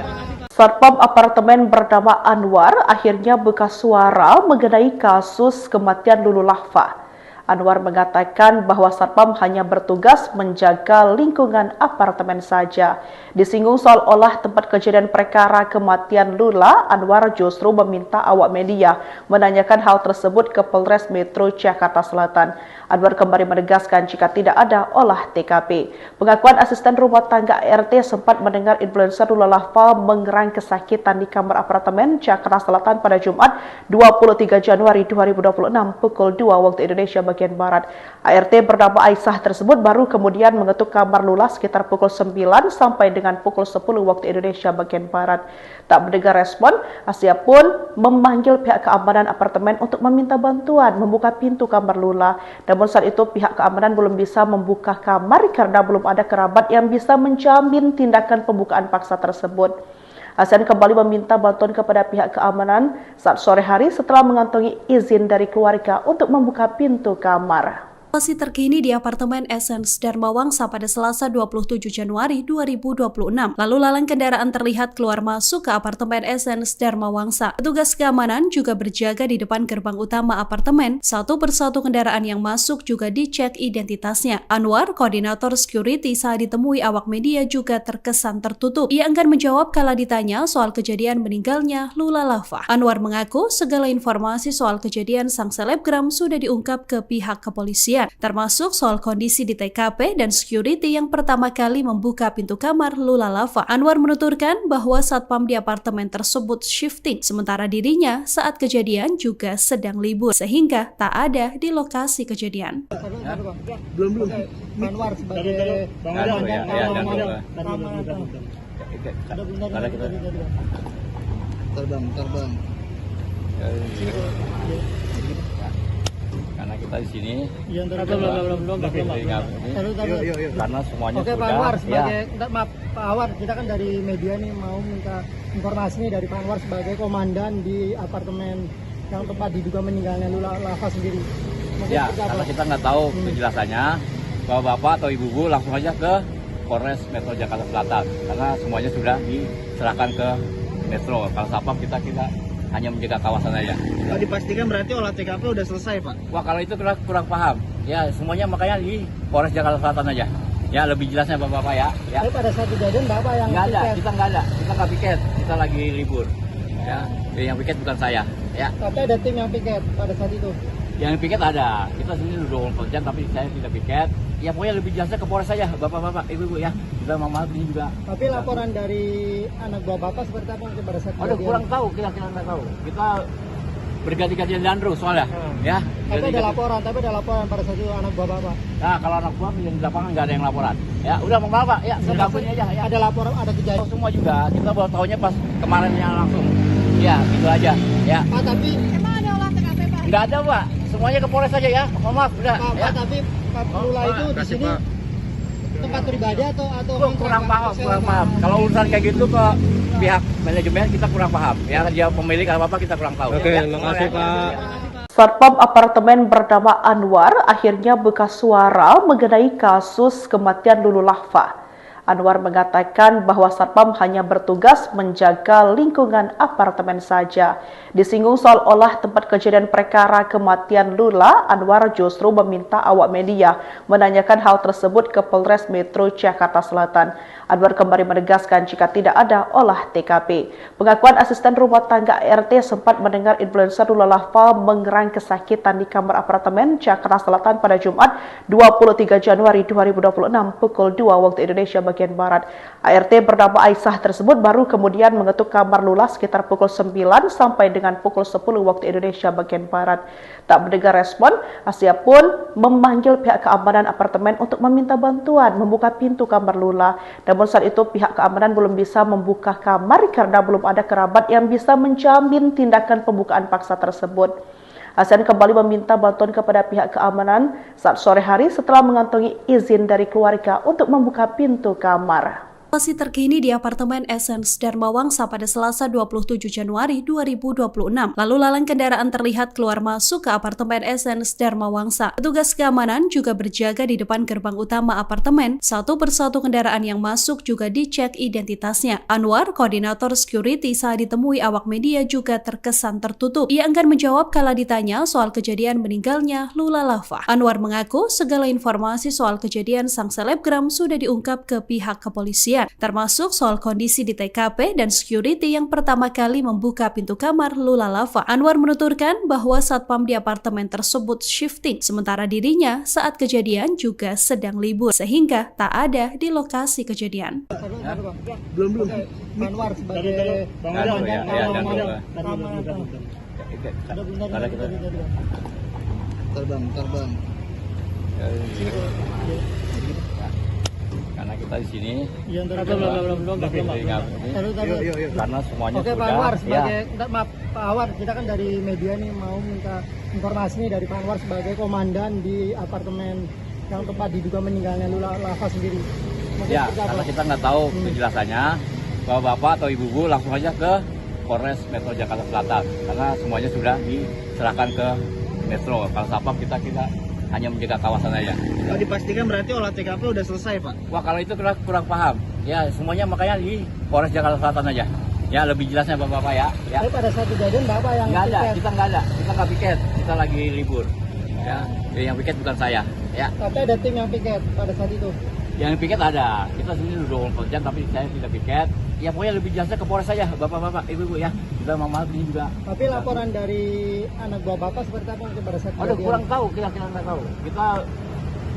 Satpam apartemen bernama Anwar akhirnya buka suara mengenai kasus kematian Lulu Lahfa. Anwar mengatakan bahwa Satpam hanya bertugas menjaga lingkungan apartemen saja. Disinggung soal olah tempat kejadian perkara kematian Lula, Anwar justru meminta awak media menanyakan hal tersebut ke Polres Metro Jakarta Selatan. Anwar kembali menegaskan jika tidak ada olah TKP. Pengakuan asisten rumah tangga ART sempat mendengar influencer Lula Lahfa mengerang kesakitan di kamar apartemen Jakarta Selatan pada Jumat 23 Januari 2026 pukul 2 waktu Indonesia bagian Barat. ART bernama Aisyah tersebut baru kemudian mengetuk kamar Lula sekitar pukul 9 sampai dengan pukul 10 waktu Indonesia bagian Barat. Tak mendengar respon, Asia pun memanggil pihak keamanan apartemen untuk meminta bantuan membuka pintu kamar Lula. Namun saat itu pihak keamanan belum bisa membuka kamar karena belum ada kerabat yang bisa menjamin tindakan pembukaan paksa tersebut. Hasan kembali meminta bantuan kepada pihak keamanan saat sore hari setelah mengantongi izin dari keluarga untuk membuka pintu kamar. Situasi terkini di apartemen Essence Dharma Wangsa pada Selasa 27 Januari 2026. Lalu lalang kendaraan terlihat keluar masuk ke apartemen Essence Dharma Wangsa. Petugas keamanan juga berjaga di depan gerbang utama apartemen. Satu persatu kendaraan yang masuk juga dicek identitasnya. Anwar, koordinator security saat ditemui awak media juga terkesan tertutup. Ia enggan menjawab kala ditanya soal kejadian meninggalnya Lula Lahfa. Anwar mengaku segala informasi soal kejadian sang selebgram sudah diungkap ke pihak kepolisian, termasuk soal kondisi di TKP dan security yang pertama kali membuka pintu kamar Lula Lahfa. Anwar menuturkan bahwa satpam di apartemen tersebut shifting, sementara dirinya saat kejadian juga sedang libur, sehingga tak ada di lokasi kejadian. Belum. Anwar sebagai Terbang. Karena kita di sini Yuk. karena semuanya Oke, Pak sudah Anwar sebagai maaf Pak Anwar, kita kan dari media nih mau minta informasi nih dari Pak Anwar sebagai komandan di apartemen yang tempat diduga meninggalnya Lula Lahfa sendiri. Mungkin ya, seperti apa? karena kita nggak tahu penjelasannya, bapak-bapak atau ibu-ibu langsung aja ke Polres Metro Jakarta Selatan karena semuanya sudah diserahkan ke Metro. Kalau satpam kita hanya menjaga kawasan aja. Kalau dipastikan berarti olah TKP udah selesai Pak. Wah, kalau itu kurang paham. Ya, semuanya makanya di Polres Jakarta Selatan aja. Ya, lebih jelasnya bapak-bapak ya. Tapi pada saat kejadian Bapak yang Nggak ada, piket. kita nggak piket, kita lagi libur. Ya, yang piket bukan saya. Ya, Tapi ada tim yang piket pada saat itu. yang piket ada. Kita sini udah 24 jam, tapi saya tidak piket. Ya, pokoknya lebih jelasnya ke Polres saja, bapak-bapak, ibu-ibu ya. Kita mama ini juga. Tapi laporan dari anak buah Bapak seperti apa mungkin pada saat Aduh, kejadian? kurang tahu, kita nggak tahu. Kita berganti-ganti dandru soalnya. Ya, Tapi ada ganti-ganti. laporan pada saat itu anak buah Bapak. Nah, kalau anak buah yang di lapangan nggak ada yang laporan. Ya, udah mau Pak. Ya, segabungnya aja. Ya. Ada laporan, ada kejadian. Semua juga. Kita baru tahunya pas kemarinnya langsung. Ya, gitu aja. Ya. Pak, tapi Nggak ada, Pak. Semuanya ke Polres saja ya. Mohon maaf, udah. Pak, Ya. tapi Pak Lula itu di sini tempat pribadi atau Kurang paham. Kalau urusan kayak gitu ke pihak manajemen kita kurang paham. Ya, dia pemilik apa kita kurang tahu. Oke, Ya. terima kasih Pak. Satpam apartemen bernama Anwar akhirnya buka suara mengenai kasus kematian Lulu Lahfa. Anwar mengatakan bahwa Satpam hanya bertugas menjaga lingkungan apartemen saja. Disinggung soal olah tempat kejadian perkara kematian Lula, Anwar justru meminta awak media menanyakan hal tersebut ke Polres Metro Jakarta Selatan. Anwar kembali menegaskan jika tidak ada olah TKP. Pengakuan asisten rumah tangga ART sempat mendengar influencer Lula Lahfa mengerang kesakitan di kamar apartemen Jakarta Selatan pada Jumat 23 Januari 2026 pukul 2 waktu Indonesia bagian Barat. ART bernama Aisyah tersebut baru kemudian mengetuk kamar Lula sekitar pukul 9 sampai dengan pukul 10 waktu Indonesia bagian Barat. Tak mendengar respon, Asia pun memanggil pihak keamanan apartemen untuk meminta bantuan membuka pintu kamar Lula. Namun saat itu pihak keamanan belum bisa membuka kamar karena belum ada kerabat yang bisa menjamin tindakan pembukaan paksa tersebut. Hasan kembali meminta bantuan kepada pihak keamanan saat sore hari setelah mengantongi izin dari keluarga untuk membuka pintu kamar. Informasi terkini di apartemen Essence Dharma Wangsa pada Selasa 27 Januari 2026. Lalu lalang kendaraan terlihat keluar masuk ke apartemen Essence Dharma Wangsa. Petugas keamanan juga berjaga di depan gerbang utama apartemen. Satu persatu kendaraan yang masuk juga dicek identitasnya. Anwar, koordinator security, saat ditemui awak media juga terkesan tertutup. Ia enggan menjawab kala ditanya soal kejadian meninggalnya Lula Lava. Anwar mengaku segala informasi soal kejadian sang selebgram sudah diungkap ke pihak kepolisian, termasuk soal kondisi di TKP dan security yang pertama kali membuka pintu kamar Lula Lava. Anwar menuturkan bahwa satpam di apartemen tersebut shifting, sementara dirinya saat kejadian juga sedang libur, sehingga tak ada di lokasi kejadian. Belum. Anwar sebagai komandan Terbang. Karena kita di sini Yang Belum. karena semuanya Oke, sudah Pak Anwar sebagai maaf Pak Anwar, kita kan dari media nih mau minta informasi nih dari Pak Anwar sebagai komandan di apartemen yang tempat diduga meninggalnya Lula Lava sendiri. Mungkin ya, seperti apa? karena kita nggak tahu penjelasannya, bapak-bapak atau ibu-ibu langsung aja ke Polres Metro Jakarta Selatan, karena semuanya sudah diserahkan ke Metro. Kalau satpam kita hanya menjaga kawasan aja. Oh, dipastikan berarti olah TKP udah selesai, Pak. Wah, kalau itu kurang paham. Ya, semuanya makanya di Polres Jakarta Selatan aja. Ya, lebih jelasnya bapak-bapak ya. Tapi pada saat kejadian Bapak yang Nggak ada, piket. kita nggak piket, kita lagi libur. Ya, jadi yang piket bukan saya. Ya, Tapi ada tim yang piket pada saat itu. yang piket ada. Kita sini udah 24 jam, tapi saya tidak piket. Ya, pokoknya lebih jelasnya ke Polres saja, bapak-bapak, ibu-ibu ya. Kita maaf ini juga. Tapi laporan dari anak buah Bapak seperti apa mungkin pada saat Aduh, kejadian? kurang tahu, kita nggak tahu. Kita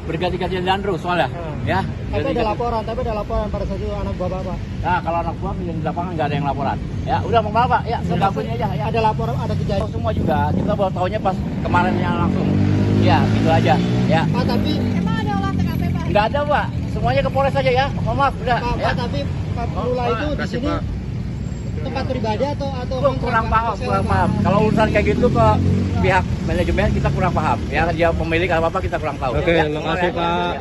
berganti-ganti dandru soalnya. Ya, Tapi ada laporan pada saat itu anak buah Bapak. Nah, kalau anak buah yang di lapangan nggak ada yang laporan. Ya, udah mau Pak. Ya, sudah punya aja. Ya. Ada laporan, ada kejadian. Tahu semua juga. Kita baru tahunya pas kemarinnya langsung. Ya, gitu aja. Ya. Pak, tapi Nggak ada, Pak. Semuanya ke Polres saja ya. Mohon maaf, udah. Pak, Ya. tapi Pak Lula itu di sini tempat pribadi atau Kurang paham. Kalau urusan kayak gitu ke pihak manajemen kita kurang paham. Ya, dia pemilik apa kita kurang tahu. Oke, Ya. terima kasih, Pak.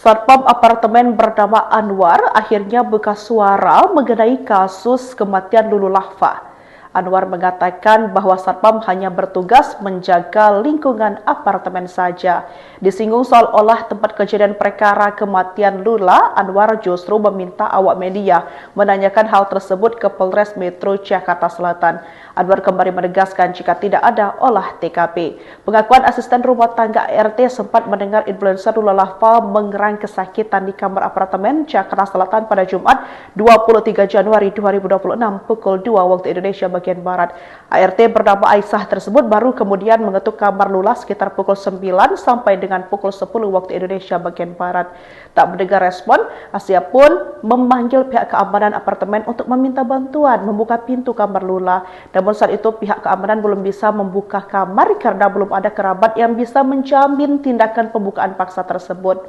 Satpam apartemen bernama Anwar akhirnya buka suara mengenai kasus kematian Lulu Lava. Anwar mengatakan bahwa satpam hanya bertugas menjaga lingkungan apartemen saja. Disinggung soal olah tempat kejadian perkara kematian Lula, Anwar justru meminta awak media menanyakan hal tersebut ke Polres Metro Jakarta Selatan. Anwar kembali menegaskan jika tidak ada olah TKP. Pengakuan asisten rumah tangga RT sempat mendengar influencer Lula Lava mengerang kesakitan di kamar apartemen Jakarta Selatan pada Jumat 23 Januari 2026 pukul 2 waktu Indonesia bagian Barat. ART bernama Aisyah tersebut baru kemudian mengetuk kamar Lula sekitar pukul 9 sampai dengan pukul 10 waktu Indonesia bagian Barat. Tak mendengar respon, Asia pun memanggil pihak keamanan apartemen untuk meminta bantuan membuka pintu kamar Lula. Namun saat itu pihak keamanan belum bisa membuka kamar karena belum ada kerabat yang bisa menjamin tindakan pembukaan paksa tersebut.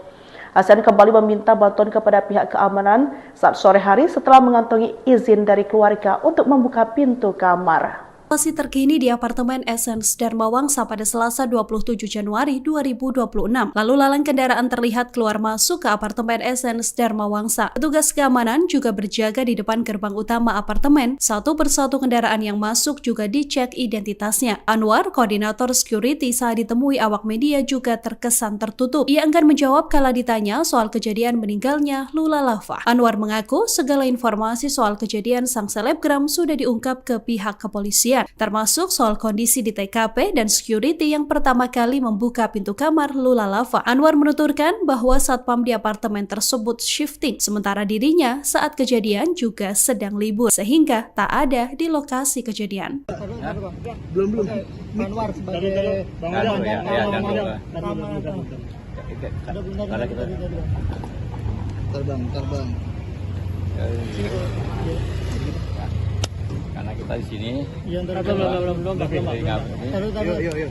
Hasan kembali meminta bantuan kepada pihak keamanan saat sore hari setelah mengantongi izin dari keluarga untuk membuka pintu kamar. Informasi terkini di apartemen Essence Dharma Wangsa pada Selasa 27 Januari 2026. Lalu lalang kendaraan terlihat keluar masuk ke apartemen Essence Dharma Wangsa. Petugas keamanan juga berjaga di depan gerbang utama apartemen. Satu persatu kendaraan yang masuk juga dicek identitasnya. Anwar, koordinator security, saat ditemui awak media juga terkesan tertutup. Ia enggan menjawab kala ditanya soal kejadian meninggalnya Lula Lava. Anwar mengaku segala informasi soal kejadian sang selebgram sudah diungkap ke pihak kepolisian, termasuk soal kondisi di TKP dan security yang pertama kali membuka pintu kamar Lula Lava. Anwar menuturkan bahwa satpam di apartemen tersebut shifting, sementara dirinya saat kejadian juga sedang libur, sehingga tak ada di lokasi kejadian. Belum. Anwar sebagai komandan Karena kita Terbang. karena kita di sini Belum.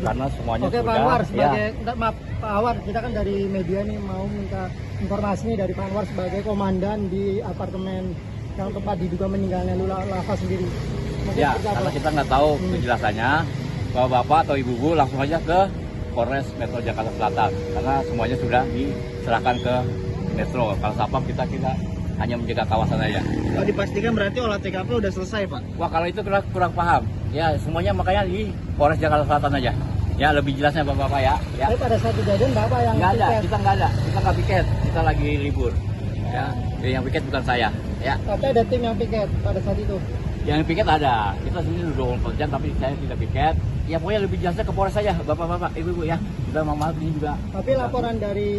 karena semuanya Oke, sudah. Pak Anwar Ya. sebagai maaf Pak Anwar, kita kan dari media nih mau minta informasi nih dari Pak Anwar sebagai komandan di apartemen yang tempat diduga meninggalnya Lula Lava sendiri. Mungkin Ya, seperti apa? karena kita nggak tahu penjelasannya, bapak-bapak atau ibu-ibu langsung aja ke Polres Metro Jakarta Selatan, karena semuanya sudah diserahkan ke Metro. Kalau satpam kita hanya menjaga kawasan aja. Pak, dipastikan berarti olah TKP udah selesai, Pak. Wah, kalau itu kurang paham. Ya, semuanya makanya di Polres Jakarta Selatan aja. Ya, lebih jelasnya Bapak-Bapak ya. Tapi pada saat kejadian Bapak yang Nggak ada, piket. kita nggak piket, kita lagi libur. Ya, yang piket bukan saya. Ya, Tapi ada tim yang piket pada saat itu. yang piket ada. Kita sini udah 24 jam, tapi saya tidak piket. Ya, pokoknya lebih jelasnya ke Polres saja, Bapak-Bapak, Ibu-ibu ya. Kita maaf ini juga. Tapi laporan dari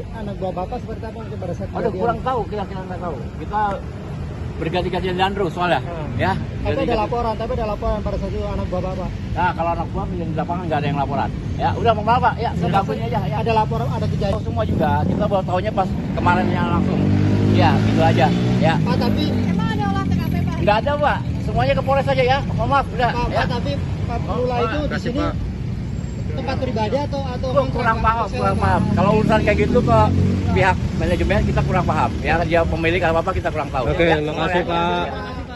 anak buah Bapak seperti apa mungkin pada saat Aduh, kejadian? kurang tahu, kita nggak tahu. Kita berganti-gantian Leandro soalnya. Ya, Tapi ada ganti-ganti. laporan pada saat itu anak buah Bapak. Nah, kalau anak buah yang di lapangan nggak ada yang laporan. Ya, udah mau Pak. Ya, segabungnya aja. Ya. Ada laporan, ada kejadian. Semua juga. Kita baru tahunya pas kemarinnya langsung. Ya, gitu aja. Ya. Pak, tapi Nggak ada, Pak. Semuanya ke Polres aja ya. Mohon maaf, udah. Pak, Ya. tapi Pak Lula itu di sini tempat pribadi atau Kurang paham. Kalau urusan kayak gitu ke pihak manajemen kita kurang paham. Ya, dia pemilik apa kita kurang tahu. Oke, Ya. terima kasih, Pak.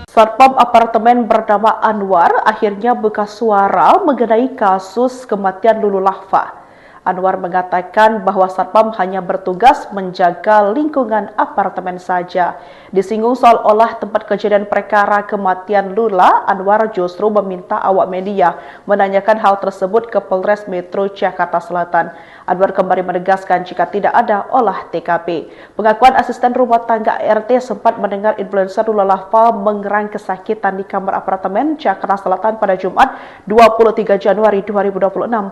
Satpam apartemen bernama Anwar akhirnya buka suara mengenai kasus kematian Lulu Lahfa. Anwar mengatakan bahwa Satpam hanya bertugas menjaga lingkungan apartemen saja. Disinggung soal olah tempat kejadian perkara kematian Lula, Anwar justru meminta awak media menanyakan hal tersebut ke Polres Metro Jakarta Selatan. Anwar kembali menegaskan jika tidak ada olah TKP. Pengakuan asisten rumah tangga RT sempat mendengar influencer Lula Lahfa mengerang kesakitan di kamar apartemen Jakarta Selatan pada Jumat 23 Januari 2026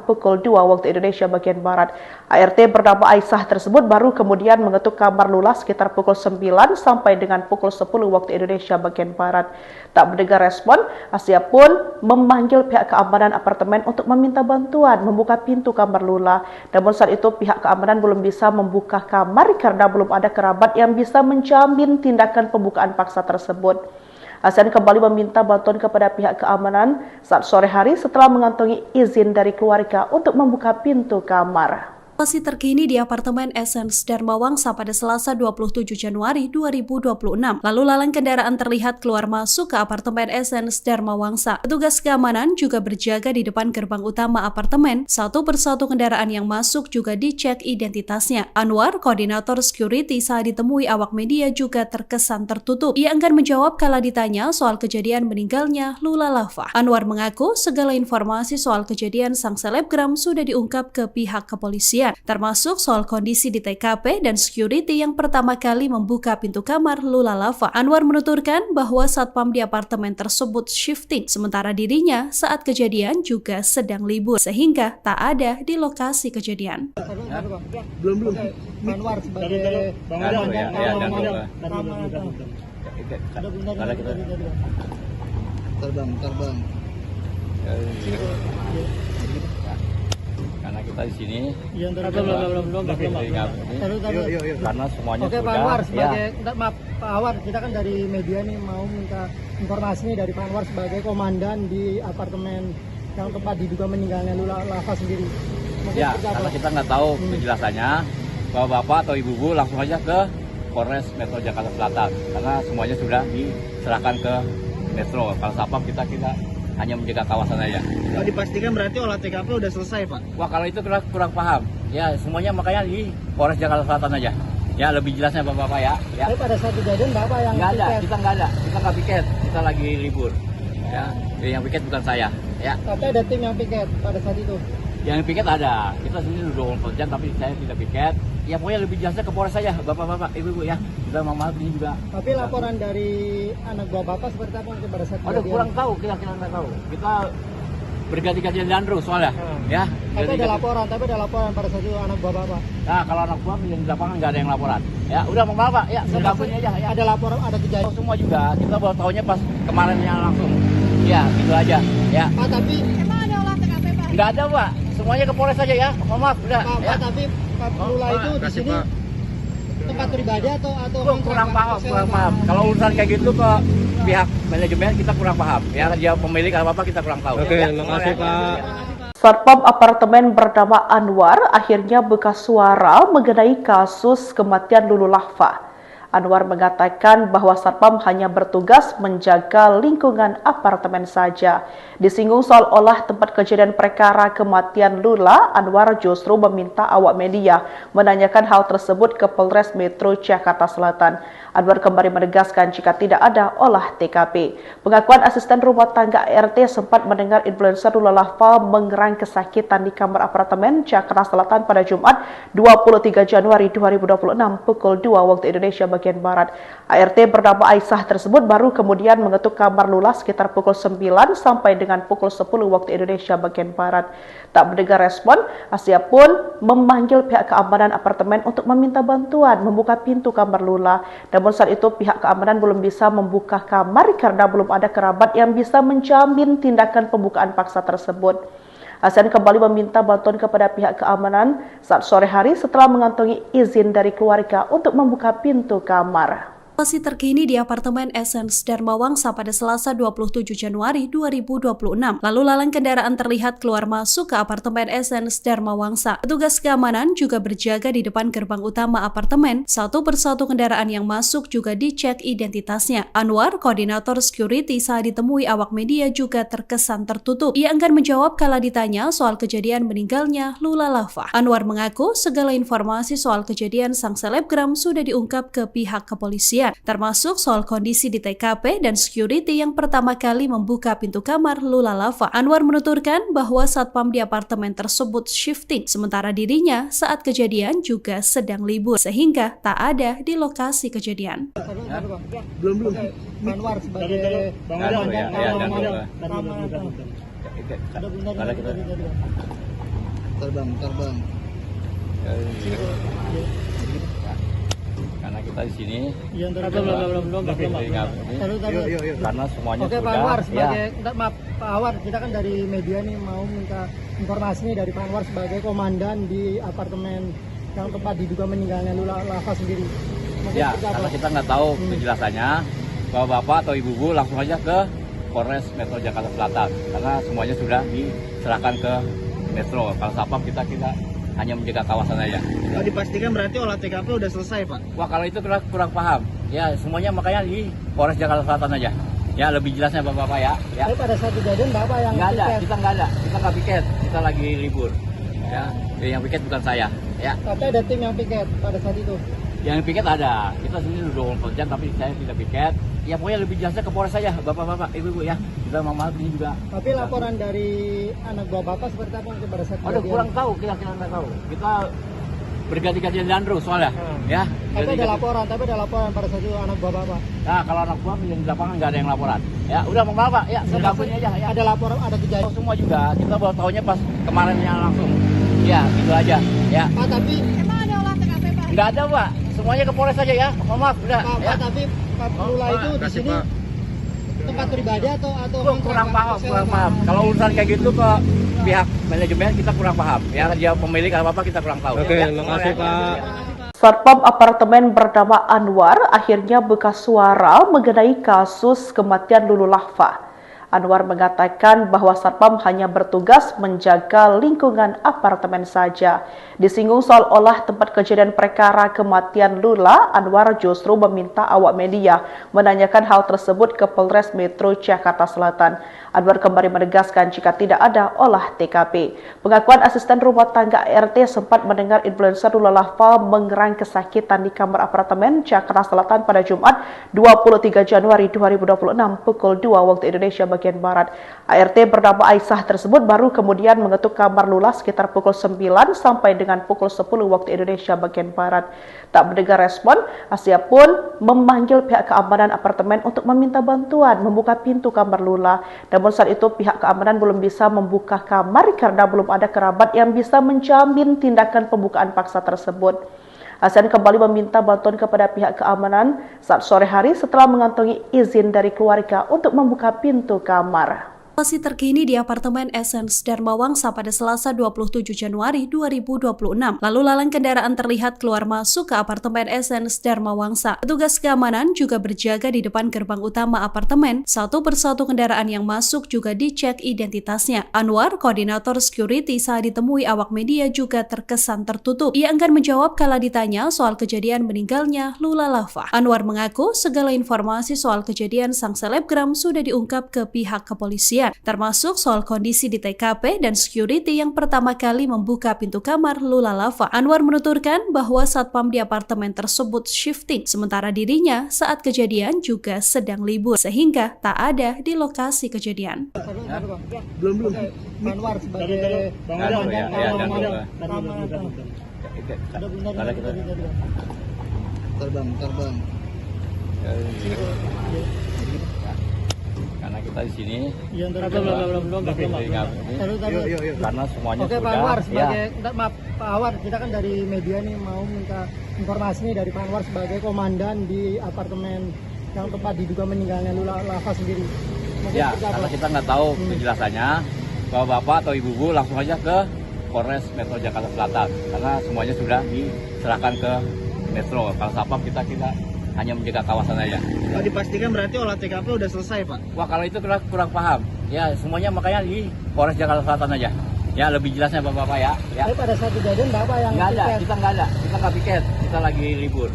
pukul 2 waktu Indonesia bagian Barat. ART bernama Aisyah tersebut baru kemudian mengetuk kamar Lula sekitar pukul 9 sampai dengan pukul 10 waktu Indonesia bagian Barat. Tak mendengar respon, Asia pun memanggil pihak keamanan apartemen untuk meminta bantuan membuka pintu kamar Lula. Namun saat itu pihak keamanan belum bisa membuka kamar karena belum ada kerabat yang bisa menjamin tindakan pembukaan paksa tersebut. Hasan kembali meminta bantuan kepada pihak keamanan saat sore hari setelah mengantongi izin dari keluarga untuk membuka pintu kamar. Situasi terkini di apartemen Essence Dharma Wangsa pada Selasa 27 Januari 2026. Lalu lalang kendaraan terlihat keluar masuk ke apartemen Essence Dharma Wangsa. Petugas keamanan juga berjaga di depan gerbang utama apartemen. Satu persatu kendaraan yang masuk juga dicek identitasnya. Anwar, koordinator security saat ditemui awak media juga terkesan tertutup. Ia enggan menjawab kala ditanya soal kejadian meninggalnya Lula Lahfa. Anwar mengaku segala informasi soal kejadian sang selebgram sudah diungkap ke pihak kepolisian, termasuk soal kondisi di TKP dan security yang pertama kali membuka pintu kamar Lula Lahfa. Anwar menuturkan bahwa satpam di apartemen tersebut shifting, sementara dirinya saat kejadian juga sedang libur, sehingga tak ada di lokasi kejadian. Belum. Anwar sebagai Karena kita Terbang. karena kita di sini Belum. karena semuanya Oke, sudah. Pak Anwar Ya. sebagai maaf Pak Anwar, kita kan dari media nih mau minta informasi nih dari Pak Anwar sebagai komandan di apartemen yang tempat diduga meninggalnya Lula Lahfa sendiri. Mungkin Ya, seperti apa? karena kita nggak tahu penjelasannya, Bapak atau Ibu langsung aja ke Polres Metro Jakarta Selatan, karena semuanya sudah diserahkan ke Metro. Kalau Satpam kita hanya menjaga kawasan aja. Pak, dipastikan berarti olah TKP udah selesai, Pak. Wah, kalau itu kurang paham. Ya, semuanya makanya di Polres Jakarta Selatan aja. Ya, lebih jelasnya Bapak-Bapak ya. Ya. Tapi pada saat kejadian Bapak yang Nggak ada, piket. kita nggak piket, kita lagi libur. Ya, yang piket bukan saya. Ya, Tapi ada tim yang piket pada saat itu. yang piket ada. Kita sini udah 24 jam, tapi saya tidak piket. Ya, pokoknya lebih jelasnya ke Polres saja, Bapak-Bapak, Ibu-ibu ya. Kita maaf ini juga. Tapi laporan dari anak buah Bapak seperti apa mungkin pada saat Aduh, kejadian? kurang tahu, kita nggak tahu. Kita berganti-gantian Leandro soalnya. Ya, Tapi ada ganti-ganti. laporan pada saat itu anak buah Bapak. Nah, kalau anak buah yang di lapangan nggak ada yang laporan. Ya, udah mau Bapak, ya segabungnya aja. Ya. Ada laporan, ada kejadian. Semua juga. Kita baru tahunya pas kemarinnya langsung. Ya, gitu aja. Ya. Pak, tapi Nggak ada, Pak. Semuanya ke Polres saja ya. Mohon maaf, udah. Pak, Ya. tapi Pak Lula itu di sini tempat pribadi atau Kurang paham. Kalau urusan kayak gitu ke pihak manajemen kita kurang paham. Ya, dia pemilik apa kita kurang tahu. Oke, Ya. terima kasih, Pak. Satpam apartemen bernama Anwar akhirnya buka suara mengenai kasus kematian Lulu Lahfa. Anwar mengatakan bahwa Satpam hanya bertugas menjaga lingkungan apartemen saja. Disinggung soal olah tempat kejadian perkara kematian Lula, Anwar justru meminta awak media menanyakan hal tersebut ke Polres Metro Jakarta Selatan. Anwar kembali menegaskan jika tidak ada olah TKP. Pengakuan asisten rumah tangga RT sempat mendengar influencer Lula Lava mengerang kesakitan di kamar apartemen Jakarta Selatan pada Jumat 23 Januari 2026 pukul 2 waktu Indonesia bagian Barat. ART bernama Aisyah tersebut baru kemudian mengetuk kamar Lula sekitar pukul 9 sampai dengan pukul 10 waktu Indonesia bagian Barat. Tak mendengar respon, Asia pun memanggil pihak keamanan apartemen untuk meminta bantuan membuka pintu kamar Lula. Namun saat itu pihak keamanan belum bisa membuka kamar karena belum ada kerabat yang bisa menjamin tindakan pembukaan paksa tersebut. Hasan kembali meminta bantuan kepada pihak keamanan saat sore hari setelah mengantongi izin dari keluarga untuk membuka pintu kamar. Situasi terkini di apartemen Essence Dharma Wangsa pada Selasa 27 Januari 2026. Lalu lalang kendaraan terlihat keluar masuk ke apartemen Essence Dharma Wangsa. Petugas keamanan juga berjaga di depan gerbang utama apartemen. Satu persatu kendaraan yang masuk juga dicek identitasnya. Anwar, koordinator security saat ditemui awak media juga terkesan tertutup. Ia enggan menjawab kala ditanya soal kejadian meninggalnya Lula Lava. Anwar mengaku segala informasi soal kejadian sang selebgram sudah diungkap ke pihak kepolisian, termasuk soal kondisi di TKP dan security yang pertama kali membuka pintu kamar Lula Lava. Anwar menuturkan bahwa satpam di apartemen tersebut shifting, sementara dirinya saat kejadian juga sedang libur, sehingga tak ada di lokasi kejadian. Belum. Anwar sebagai Terbang. Karena kita di sini Belum. karena semuanya Oke, sudah. Pak Anwar sebagai maaf Pak Anwar, kita kan dari media nih mau minta informasi nih dari Pak Anwar sebagai komandan di apartemen yang tempat diduga meninggalnya Lula Lava sendiri. Mungkin Ya, seperti apa? karena kita nggak tahu kejelasannya, Bapak atau Ibu langsung aja ke Polres Metro Jakarta Selatan karena semuanya sudah diserahkan ke Metro. Kalau Sapam kita hanya menjaga kawasan aja. Oh, dipastikan berarti olah TKP udah selesai, Pak. Wah, kalau itu kurang paham. Ya, semuanya makanya di Polres Jakarta Selatan aja. Ya, lebih jelasnya Bapak ya. Tapi pada saat kejadian Bapak yang Nggak ada, piket. kita nggak piket, kita lagi libur. Ya, yang piket bukan saya. Ya, Tapi ada tim yang piket pada saat itu. yang piket ada. Kita sendiri udah 24 jam, tapi saya tidak piket. Ya, pokoknya lebih jelasnya ke Polres saja, Bapak-bapak, Ibu-ibu ya. Kita mama ini juga. Tapi laporan dari anak buah Bapak seperti apa mungkin pada saat Aduh, kejadian? kurang tahu, kita nggak tahu. Kita berganti-gantian Dandro soalnya. Ya, Tapi ada laporan pada saat itu anak buah Bapak. Nah, kalau anak buah yang di lapangan nggak ada yang laporan. Ya, udah mau Bapak, ya, Maksud- gabung aja ya. Ada laporan, ada kejadian. Semua juga, kita baru tahunya pas kemarinnya langsung. Ya, gitu aja. Ya, Pak, tapi nggak ada Pak. Semuanya ke Polres saja ya. Mohon maaf, udah. Pak, Ya. tapi Pak Lula itu di sini tempat pribadi atau Kurang paham. Kalau urusan kayak gitu ke pihak manajemen kita kurang paham. Ya, dia pemilik apa kita kurang tahu. Oke, Ya, terima kasih, ya. Pak. Satpam apartemen bernama Anwar akhirnya buka suara mengenai kasus kematian Lulu Lava. Anwar mengatakan bahwa Satpam hanya bertugas menjaga lingkungan apartemen saja. Disinggung soal olah tempat kejadian perkara kematian Lula, Anwar justru meminta awak media menanyakan hal tersebut ke Polres Metro Jakarta Selatan. Anwar kembali menegaskan jika tidak ada olah TKP. Pengakuan asisten rumah tangga RT sempat mendengar influencer Lula Lava mengerang kesakitan di kamar apartemen Jakarta Selatan pada Jumat 23 Januari 2026 pukul 2 waktu Indonesia bagian Barat. ART bernama Aisyah tersebut baru kemudian mengetuk kamar Lula sekitar pukul 9 sampai dengan pukul 10 waktu Indonesia bagian Barat. Tak mendengar respon, Asia pun memanggil pihak keamanan apartemen untuk meminta bantuan membuka pintu kamar Lula. Namun saat itu pihak keamanan belum bisa membuka kamar karena belum ada kerabat yang bisa menjamin tindakan pembukaan paksa tersebut. Hasan kembali meminta bantuan kepada pihak keamanan saat sore hari setelah mengantongi izin dari keluarga untuk membuka pintu kamar. Situasi terkini di apartemen Essence Dharma Wangsa pada Selasa 27 Januari 2026. Lalu lalang kendaraan terlihat keluar masuk ke apartemen Essence Dharma Wangsa. Petugas keamanan juga berjaga di depan gerbang utama apartemen. Satu persatu kendaraan yang masuk juga dicek identitasnya. Anwar, koordinator security saat ditemui awak media juga terkesan tertutup. Ia enggan menjawab kala ditanya soal kejadian meninggalnya Lula Lava. Anwar mengaku segala informasi soal kejadian sang selebgram sudah diungkap ke pihak kepolisian, kepolisian, termasuk soal kondisi di TKP dan security yang pertama kali membuka pintu kamar Lula Lava. Anwar menuturkan bahwa satpam di apartemen tersebut shifting, sementara dirinya saat kejadian juga sedang libur, sehingga tak ada di lokasi kejadian. Belum. Anwar sebagai komandan Terbang. Karena kita di sini Belum. karena semuanya Oke, sudah Pak Anwar sebagai maaf Pak Anwar, kita kan dari media nih mau minta informasi nih dari Pak Anwar sebagai komandan di apartemen yang tempat diduga meninggalnya Lula Lava sendiri. Mungkin ya, seperti apa? karena kita nggak tahu kejelasannya, bahwa bapak atau ibu langsung aja ke Polres Metro Jakarta Selatan, karena semuanya sudah diserahkan ke Metro. Kalau satpam kita hanya menjaga kawasan aja. Pak, dipastikan berarti olah TKP udah selesai, Pak. Wah, kalau itu kurang paham. Ya, semuanya makanya di Polres Jakarta Selatan aja. Ya, lebih jelasnya bapak ya. Tapi pada saat kejadian Bapak yang Nggak ada, piket. kita nggak piket, kita lagi libur.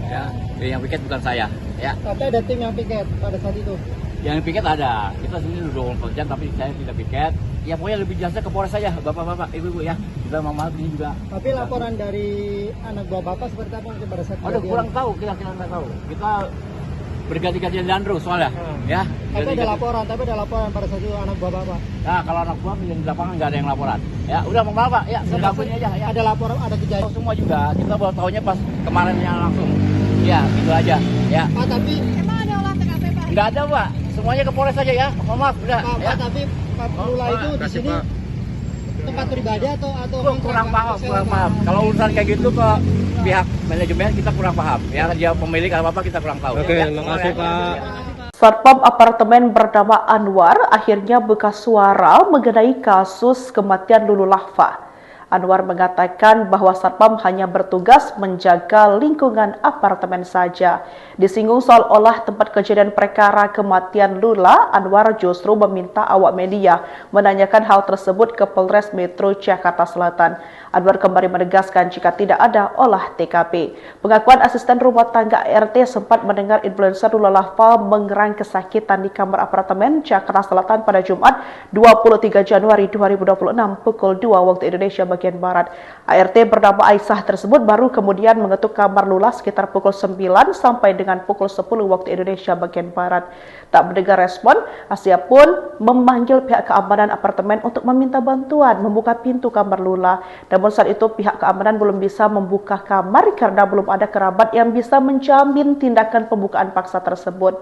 Ya, yang piket bukan saya. Ya, Tapi ada tim yang piket pada saat itu. yang piket ada. Kita sendiri udah 24 jam, tapi saya tidak piket. Ya, pokoknya lebih jelasnya ke Polres saja, bapak-bapak, ibu-ibu ya. Kita mama ini juga. Tapi laporan dari anak buah Bapak seperti apa mungkin pada saat Aduh, kejadian? kurang tahu, kita nggak tahu. Kita berganti-gantian dandru soalnya. Ya, Tapi ada laporan pada saat itu anak buah Bapak. Nah, kalau anak buah yang di lapangan nggak ada yang laporan. Ya, udah mau bapak, ya, Maksud- gabung aja ya. Ada laporan, ada kejadian. Semua juga, kita baru tahunya pas kemarinnya langsung. Ya, gitu aja. Ya, Pak, tapi nggak ada pak. Semuanya ke Polres saja ya. Mohon maaf, udah. Pak, Ya. tapi Pak Lula itu di sini tempat pribadi atau Kurang paham, sewa, kurang Pak? paham. Kalau urusan kayak gitu ke pihak manajemen kita kurang paham. Ya, dia pemilik apa kita kurang tahu. Oke, Ya. terima kasih, Pak. Satpam apartemen bernama Anwar akhirnya buka suara mengenai kasus kematian Lulu Lava. Anwar mengatakan bahwa satpam hanya bertugas menjaga lingkungan apartemen saja. Disinggung soal olah tempat kejadian perkara kematian Lula, Anwar justru meminta awak media menanyakan hal tersebut ke Polres Metro Jakarta Selatan. Anwar kembali menegaskan jika tidak ada olah TKP. Pengakuan asisten rumah tangga RT sempat mendengar influencer Lula Lava mengerang kesakitan di kamar apartemen Jakarta Selatan pada Jumat 23 Januari 2026 pukul 2 waktu Indonesia bagian Barat. ART bernama Aisyah tersebut baru kemudian mengetuk kamar Lula sekitar pukul 9 sampai dengan pukul 10 waktu Indonesia bagian Barat. Tak mendengar respon, Asia pun memanggil pihak keamanan apartemen untuk meminta bantuan membuka pintu kamar Lula. Namun saat itu pihak keamanan belum bisa membuka kamar karena belum ada kerabat yang bisa menjamin tindakan pembukaan paksa tersebut.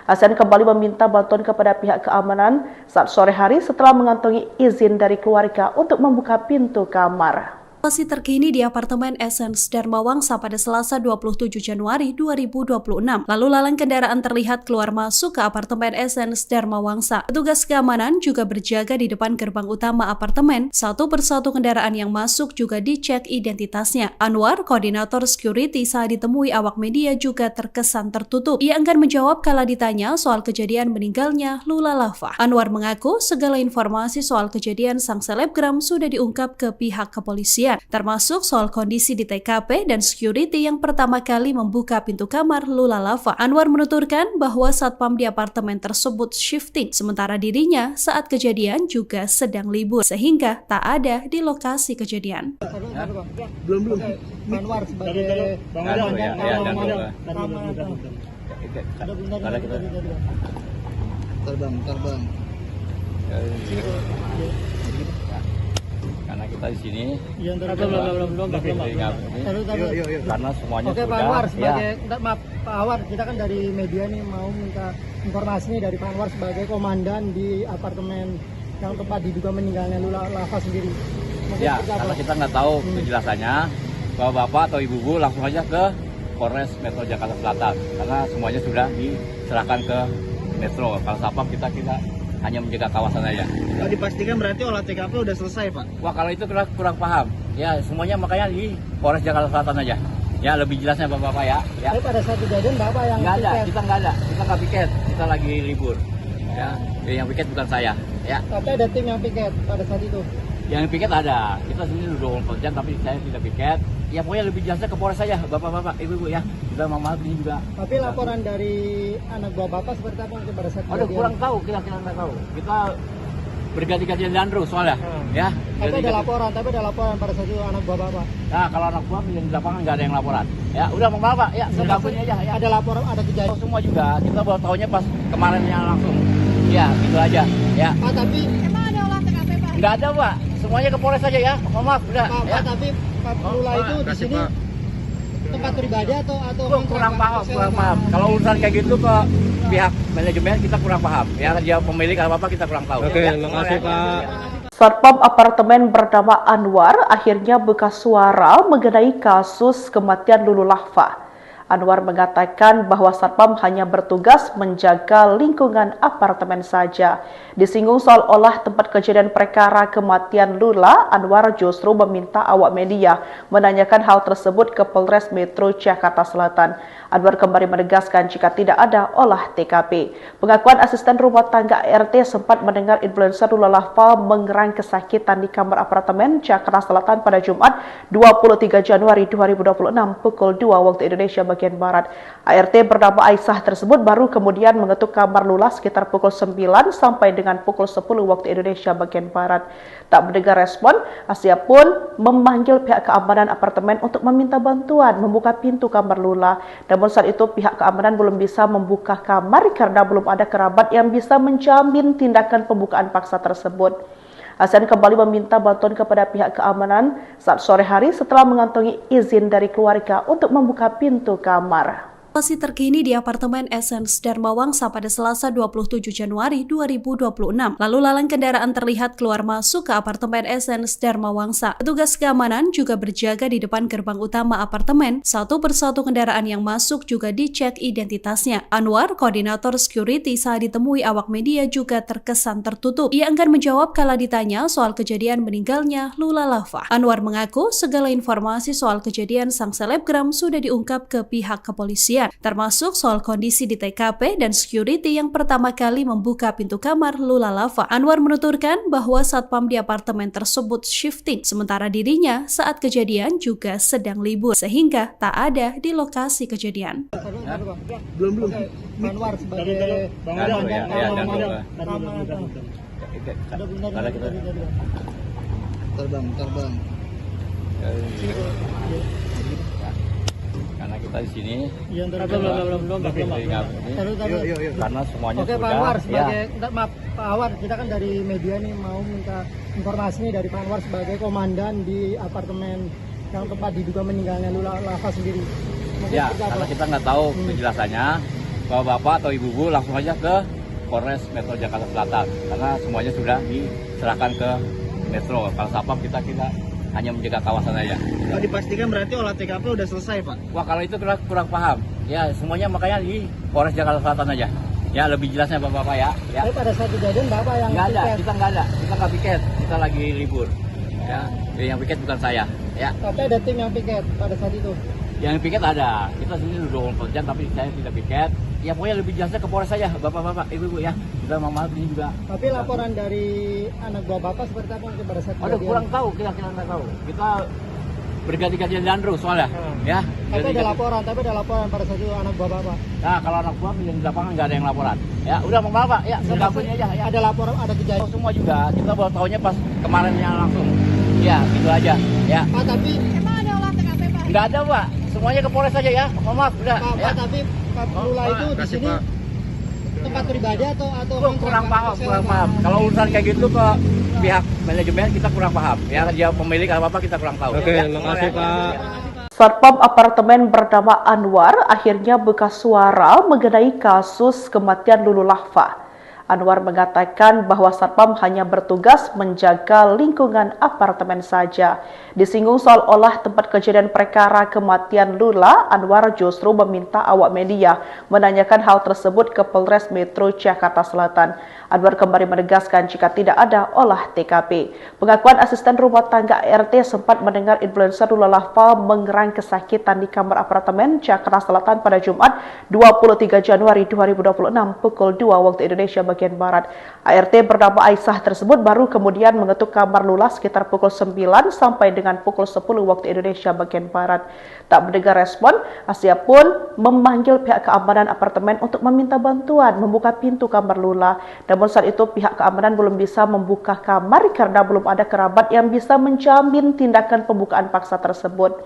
Hasan kembali meminta bantuan kepada pihak keamanan saat sore hari setelah mengantongi izin dari keluarga untuk membuka pintu kamar. Situasi terkini di apartemen Essence Dharma Wangsa pada Selasa 27 Januari 2026. Lalu lalang kendaraan terlihat keluar masuk ke apartemen Essence Dharma Wangsa. Petugas keamanan juga berjaga di depan gerbang utama apartemen. Satu persatu kendaraan yang masuk juga dicek identitasnya. Anwar, koordinator security saat ditemui awak media juga terkesan tertutup. Ia enggan menjawab kala ditanya soal kejadian meninggalnya Lula Lava. Anwar mengaku segala informasi soal kejadian sang selebgram sudah diungkap ke pihak kepolisian, termasuk soal kondisi di TKP dan security yang pertama kali membuka pintu kamar Lula Lava. Anwar menuturkan bahwa satpam di apartemen tersebut shifting, sementara dirinya saat kejadian juga sedang libur, sehingga tak ada di lokasi kejadian. Belum. Anwar sebagai komandan Karena kita Terbang. karena kita di sini Belum. karena semuanya Oke, Pak sudah. Anwar Ya, sebagai maaf Pak Anwar, kita kan dari media nih mau minta informasi nih dari Pak Anwar sebagai komandan di apartemen yang tempat diduga meninggalnya Lula Lava sendiri. Mungkin ya, seperti apa? karena kita nggak tahu kejelasannya, bahwa bapak atau ibu langsung aja ke Polres Metro Jakarta Selatan, karena semuanya sudah diserahkan ke Metro. Kalau satpam kita hanya menjaga kawasan aja. Pak, dipastikan berarti olah TKP udah selesai, Pak. Wah, kalau itu kurang paham. Ya, semuanya makanya di Polres Jakarta Selatan aja. Ya, lebih jelasnya bapak-bapak ya. Ya. Tapi pada saat kejadian Bapak yang Nggak ada, piket. kita nggak piket, kita lagi libur. Ya, yang piket bukan saya. Ya, Tapi ada tim yang piket pada saat itu. Yang piket ada, kita sendiri 24 jam tapi saya tidak piket. Ya pokoknya lebih jelasnya ke Polres saja, bapak-bapak, ibu-ibu ya. Kita maaf ini juga. Tapi laporan dari anak buah bapak seperti apa mungkin pada saat Aduh, kejadian? kurang tahu, kita nggak tahu. Kita berganti-gantian dandru soalnya, ya. Tapi ada laporan pada saat itu anak buah bapak. Nah, kalau anak buah yang di lapangan nggak ada yang laporan. Ya, udah mau bapak, ya, sudah ini aja. Ya. Ada laporan, ada kejadian. Semua juga, kita baru tahunya pas kemarinnya langsung. Ya, gitu aja. Ya. Pak, tapi Emang ada olah TKP, Pak? Nggak ada, Pak. Semuanya ke Polres saja ya. Mohon maaf, udah. Pak, Ya. tapi Pak Lula itu di sini tempat pribadi atau Kurang paham. Kalau urusan kayak gitu ke pihak manajemen kita kurang paham. Ya, dia pemilik apa kita kurang tahu. Oke, Ya, terima kasih, Pak. Satpam apartemen bernama Anwar akhirnya buka suara mengenai kasus kematian Lulu Lahfa. Anwar mengatakan bahwa Satpam hanya bertugas menjaga lingkungan apartemen saja. Disinggung soal olah tempat kejadian perkara kematian Lula, Anwar justru meminta awak media menanyakan hal tersebut ke Polres Metro Jakarta Selatan. Anwar kembali menegaskan jika tidak ada olah TKP. Pengakuan asisten rumah tangga RT sempat mendengar influencer Lula Lahfa mengerang kesakitan di kamar apartemen Jakarta Selatan pada Jumat 23 Januari 2026 pukul 2 waktu Indonesia bagian Barat. ART bernama Aisyah tersebut baru kemudian mengetuk kamar Lula sekitar pukul 9 sampai dengan pukul 10 waktu Indonesia bagian Barat. Tak mendengar respon, Asia pun memanggil pihak keamanan apartemen untuk meminta bantuan membuka pintu kamar Lula. Namun saat itu pihak keamanan belum bisa membuka kamar karena belum ada kerabat yang bisa menjamin tindakan pembukaan paksa tersebut. Hasan kembali meminta bantuan kepada pihak keamanan saat sore hari setelah mengantongi izin dari keluarga untuk membuka pintu kamar. Situasi terkini di apartemen Essence Dharma Wangsa pada Selasa 27 Januari 2026. Lalu lalang kendaraan terlihat keluar masuk ke apartemen Essence Dharma Wangsa. Petugas keamanan juga berjaga di depan gerbang utama apartemen. Satu persatu kendaraan yang masuk juga dicek identitasnya. Anwar, koordinator security saat ditemui awak media juga terkesan tertutup. Ia enggan menjawab kala ditanya soal kejadian meninggalnya Lula Lahfa. Anwar mengaku segala informasi soal kejadian sang selebgram sudah diungkap ke pihak kepolisian, termasuk soal kondisi di TKP dan security yang pertama kali membuka pintu kamar Lula Lahfa. Anwar menuturkan bahwa satpam di apartemen tersebut shifting, sementara dirinya saat kejadian juga sedang libur, sehingga tak ada di lokasi kejadian. Belum. Anwar sebagai Karena kita Terbang. karena kita di sini yang Belum. karena semuanya Oke, sudah. Pak Anwar Ya. sebagai maaf Pak Anwar, kita kan dari media nih mau minta informasi nih dari Pak Anwar sebagai komandan di apartemen yang tempat diduga meninggalnya Lula Lahfa sendiri. Mungkin Ya, seperti apa? karena kita nggak tahu penjelasannya, bapak-bapak atau ibu-ibu langsung aja ke Polres Metro Jakarta Selatan, karena semuanya sudah diserahkan ke Metro. Kalau Satpam kita hanya menjaga kawasan aja. Pak, dipastikan berarti olah TKP udah selesai, Pak. Wah, kalau itu kurang paham. Ya, semuanya makanya di Polres Jakarta Selatan aja. Ya, lebih jelasnya bapak-bapak ya. Ya. Tapi pada saat kejadian Bapak yang Nggak ada, piket. kita nggak piket, kita lagi libur. Ya, yang piket bukan saya. Ya. Tapi ada tim yang piket pada saat itu. Yang piket ada, kita sendiri 24 jam tapi saya tidak piket. Ya pokoknya lebih jelasnya ke Polres saja, bapak-bapak, ibu-ibu ya. Kita maaf ini juga. Tapi laporan dari anak buah Bapak seperti apa mungkin pada saat Aduh, kejadian? kurang tahu, kita nggak tahu. Kita berganti-gantian dandru soalnya, ya. Tapi ada laporan pada saat itu anak buah Bapak. Nah, kalau anak buah yang di lapangan nggak ada yang laporan. Ya, udah mau bapak, ya. Sudah ini aja. Ya. Ada laporan, ada kejadian. Semua juga, kita baru tahunya pas kemarinnya langsung. Ya, gitu aja. Ya. Pak, tapi Emang ada olah TKP, Pak? Nggak ada, Pak. Semuanya ke Polres saja ya. Mohon maaf, udah. Pak, Ya. tapi Pak Lula itu di sini tempat pribadi atau Kurang paham. Kalau urusan kayak gitu ke pihak manajemen kita kurang paham. Ya, dia pemilik apa kita kurang tahu. Oke, Ya. terima kasih, Pak. Satpam apartemen bernama Anwar akhirnya buka suara mengenai kasus kematian Lulu Lahfa. Anwar mengatakan bahwa Satpam hanya bertugas menjaga lingkungan apartemen saja. Disinggung soal olah tempat kejadian perkara kematian Lula, Anwar justru meminta awak media menanyakan hal tersebut ke Polres Metro Jakarta Selatan. Anwar kembali menegaskan jika tidak ada olah TKP. Pengakuan asisten rumah tangga RT sempat mendengar influencer Lula Lahfa mengerang kesakitan di kamar apartemen Jakarta Selatan pada Jumat 23 Januari 2026 pukul 2 waktu Indonesia bagian bagian barat. ART bernama Aisyah tersebut baru kemudian mengetuk kamar Lula sekitar pukul 9 sampai dengan pukul 10 waktu Indonesia bagian barat. Tak mendengar respon, Asia pun memanggil pihak keamanan apartemen untuk meminta bantuan membuka pintu kamar Lula. Namun saat itu pihak keamanan belum bisa membuka kamar karena belum ada kerabat yang bisa menjamin tindakan pembukaan paksa tersebut.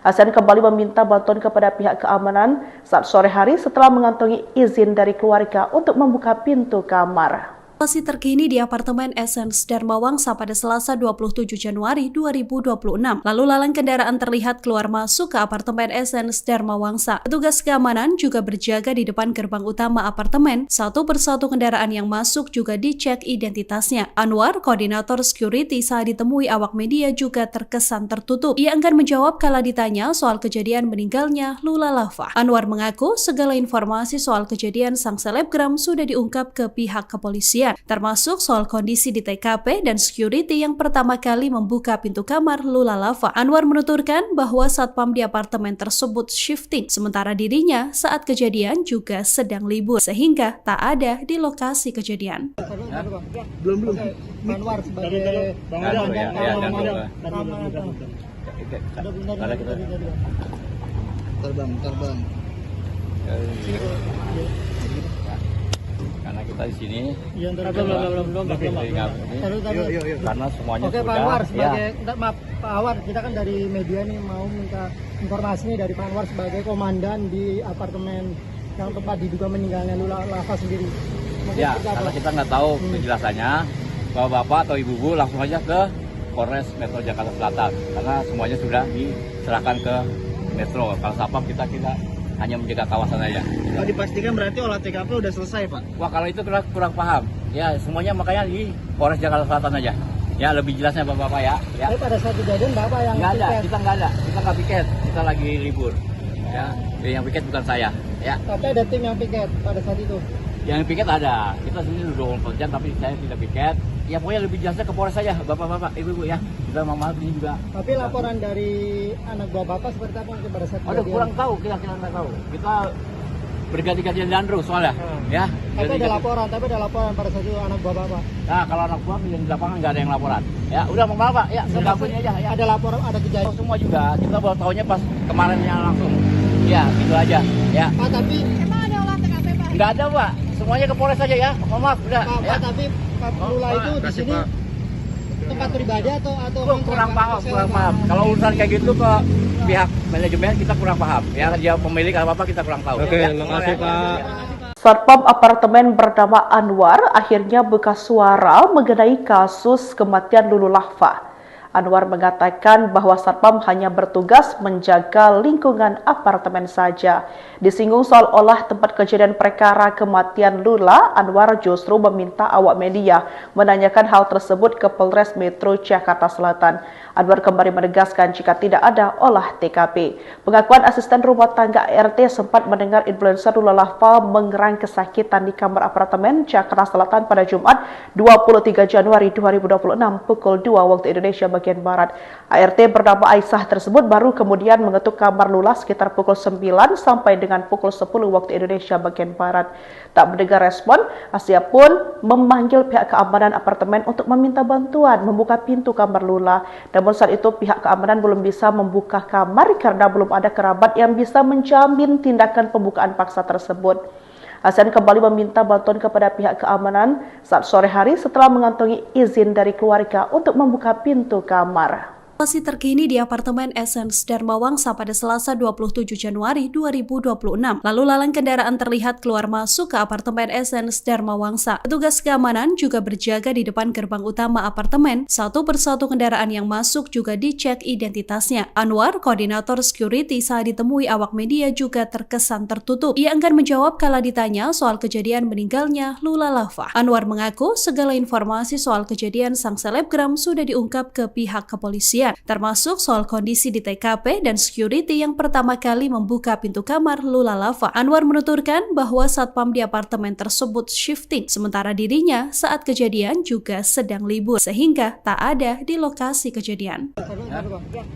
Hasan kembali meminta bantuan kepada pihak keamanan saat sore hari setelah mengantongi izin dari keluarga untuk membuka pintu kamar. Situasi terkini di apartemen Essence Dharma Wangsa pada Selasa 27 Januari 2026. Lalu lalang kendaraan terlihat keluar masuk ke apartemen Essence Dharma Wangsa. Petugas keamanan juga berjaga di depan gerbang utama apartemen. Satu persatu kendaraan yang masuk juga dicek identitasnya. Anwar, koordinator security saat ditemui awak media juga terkesan tertutup. Ia enggan menjawab kala ditanya soal kejadian meninggalnya Lula Lava. Anwar mengaku segala informasi soal kejadian sang selebgram sudah diungkap ke pihak kepolisian, termasuk soal kondisi di TKP dan security yang pertama kali membuka pintu kamar Lula Lava. Anwar menuturkan bahwa satpam di apartemen tersebut shifting, sementara dirinya saat kejadian juga sedang libur, sehingga tak ada di lokasi kejadian. Belum. Anwar sebagai Terbang. Karena kita di sini belum. karena semuanya Oke, sudah. Pak Anwar sebagai maaf Pak Anwar, kita kan dari media nih mau minta informasi nih dari Pak Anwar sebagai komandan di apartemen yang tempat diduga meninggalnya Lula Lava sendiri. Mungkin Ya, seperti apa? karena kita nggak tahu kejelasannya, bapak-bapak atau ibu-ibu langsung aja ke Polres Metro Jakarta Selatan, karena semuanya sudah diserahkan ke Metro. Kalau satpam kita hanya menjaga kawasan aja. Pak, dipastikan berarti olah TKP udah selesai, Pak? Wah, kalau itu kurang paham. Ya, semuanya makanya di Polres Jakarta Selatan aja. Ya, lebih jelasnya bapak-bapak ya. Tapi pada saat kejadian Bapak yang Nggak ada, piket. kita nggak piket, kita lagi libur. Ya, yang piket bukan saya. Ya, Tapi ada tim yang piket pada saat itu. yang piket ada. Kita sendiri udah 24 jam, tapi saya tidak piket. Ya, pokoknya lebih jelasnya ke Polres saja, bapak-bapak, ibu-ibu ya. Kita mama ini juga. Tapi laporan dari anak buah Bapak seperti apa mungkin pada saat Aduh, kejadian? kurang tahu, kita nggak tahu. Kita berganti-gantian dandru soalnya. Ya, Tapi ada laporan pada saat itu anak buah Bapak. Nah, kalau anak buah yang di lapangan nggak ada yang laporan. Ya, udah mau bapak, ya, sudah ini aja. Ya. Ada laporan, ada kejadian. Semua juga, kita baru tahunya pas kemarinnya langsung. Ya, gitu aja. Ya, Pak, tapi Emang ada olah TKP, Pak? nggak ada pak. Semuanya ke Polres saja ya. Mohon maaf, udah. Pak, Ya. tapi Pak Lula itu di sini tempat pribadi atau Kurang paham, sewa, kurang Pak? paham. Kalau urusan kayak gitu ke pihak manajemen kita kurang paham. Ya, dia pemilik apa kita kurang tahu. Oke, Ya. terima kasih, Pak. Satpam apartemen bernama Anwar akhirnya buka suara mengenai kasus kematian Lulu Lava. Anwar mengatakan bahwa satpam hanya bertugas menjaga lingkungan apartemen saja. Disinggung soal olah tempat kejadian perkara kematian Lula, Anwar justru meminta awak media menanyakan hal tersebut ke Polres Metro Jakarta Selatan. Anwar kembali menegaskan jika tidak ada olah TKP. Pengakuan asisten rumah tangga RT sempat mendengar influencer Lula Lava mengerang kesakitan di kamar apartemen Jakarta Selatan pada Jumat 23 Januari 2026 pukul 2 waktu Indonesia bagian barat. ART bernama Aisyah tersebut baru kemudian mengetuk kamar Lula sekitar pukul 9 sampai dengan pukul 10 waktu Indonesia bagian barat. Tak mendengar respon, Asia pun memanggil pihak keamanan apartemen untuk meminta bantuan membuka pintu kamar Lula. Namun saat itu pihak keamanan belum bisa membuka kamar karena belum ada kerabat yang bisa menjamin tindakan pembukaan paksa tersebut. Hasan kembali meminta bantuan kepada pihak keamanan saat sore hari setelah mengantongi izin dari keluarga untuk membuka pintu kamar. Situasi terkini di apartemen Essence Dharma Wangsa pada Selasa 27 Januari 2026. Lalu lalang kendaraan terlihat keluar masuk ke apartemen Essence Dharma Wangsa. Petugas keamanan juga berjaga di depan gerbang utama apartemen. Satu persatu kendaraan yang masuk juga dicek identitasnya. Anwar, koordinator security saat ditemui awak media juga terkesan tertutup. Ia enggan menjawab kala ditanya soal kejadian meninggalnya Lula Lava. Anwar mengaku segala informasi soal kejadian sang selebgram sudah diungkap ke pihak kepolisian, termasuk soal kondisi di TKP dan security yang pertama kali membuka pintu kamar Lula Lava. Anwar menuturkan bahwa satpam di apartemen tersebut shifting, sementara dirinya saat kejadian juga sedang libur, sehingga tak ada di lokasi kejadian.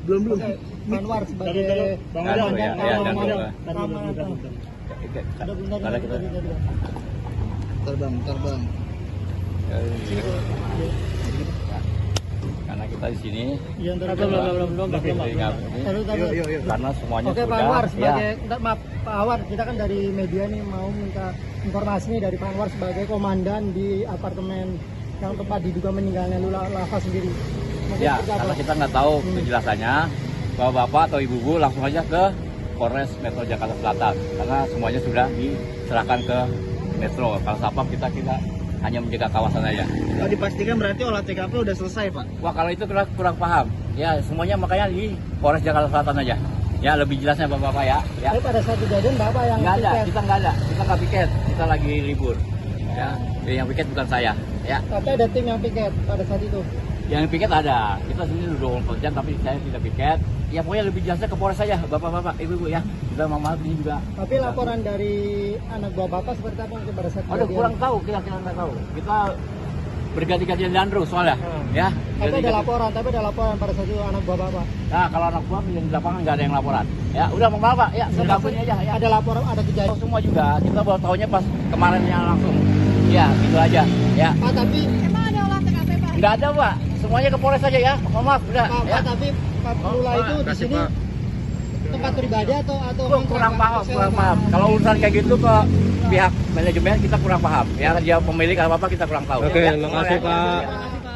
Belum. Anwar sebagai Ya, komandan ya, Bentar bang. Karena kita di sini Iya, belum. Yuk. karena semuanya Oke, sudah Pak Anwar, ya. sebagai maaf Pak Anwar, kita kan dari media nih mau minta informasi nih dari Pak Anwar sebagai komandan di apartemen yang tempat diduga meninggalnya Lulafa sendiri. Mungkin Ya, seperti apa? karena kita nggak tahu kejelasannya, bahwa bapak atau ibu langsung aja ke Polres Metro Jakarta Selatan, karena semuanya sudah diserahkan ke Metro. Kalau Sapam kita hanya menjaga kawasan aja. Oh, dipastikan berarti olah TKP udah selesai pak? Wah, kalau itu kurang paham. Ya, semuanya makanya di Polres Jakarta Selatan aja. Ya, lebih jelasnya bapak-bapak ya. Ya. Tapi pada saat kejadian Bapak yang Nggak ada, piket. kita nggak piket, kita lagi libur. Ya, yang piket bukan saya. Ya, Tapi ada tim yang piket pada saat itu. yang piket ada. Kita sendiri udah 24 jam, tapi saya tidak piket. Ya, pokoknya lebih jelasnya ke Polres saja, bapak-bapak, ibu-ibu ya. Udah mama ini juga. Tapi laporan dari anak buah Bapak seperti apa mungkin pada saat Aduh, kejadian? kurang tahu, kita nggak tahu. Kita berganti-gantian dandru soalnya. Ya, Tapi ada laporan pada saat itu anak buah Bapak. Nah, kalau anak buah yang di lapangan nggak ada yang laporan. Ya, udah mau bapak, ya, sudah ini aja. Ya. Ada laporan, ada kejadian. Semua juga, kita baru tahunya pas kemarinnya langsung. Ya, gitu aja. Ya, Pak, tapi Emang ada olah TKP Pak? nggak ada pak. Semuanya ke Polres saja ya. Mohon maaf, udah. Pak, Ya. tapi Pak Lula itu di sini tempat pribadi atau Kurang paham, sewa, kurang Pak? paham. Kalau urusan kayak gitu ke pihak manajemen kita kurang paham. Ya, dia pemilik apa kita kurang tahu. Oke, Ya, terima kasih, Pak.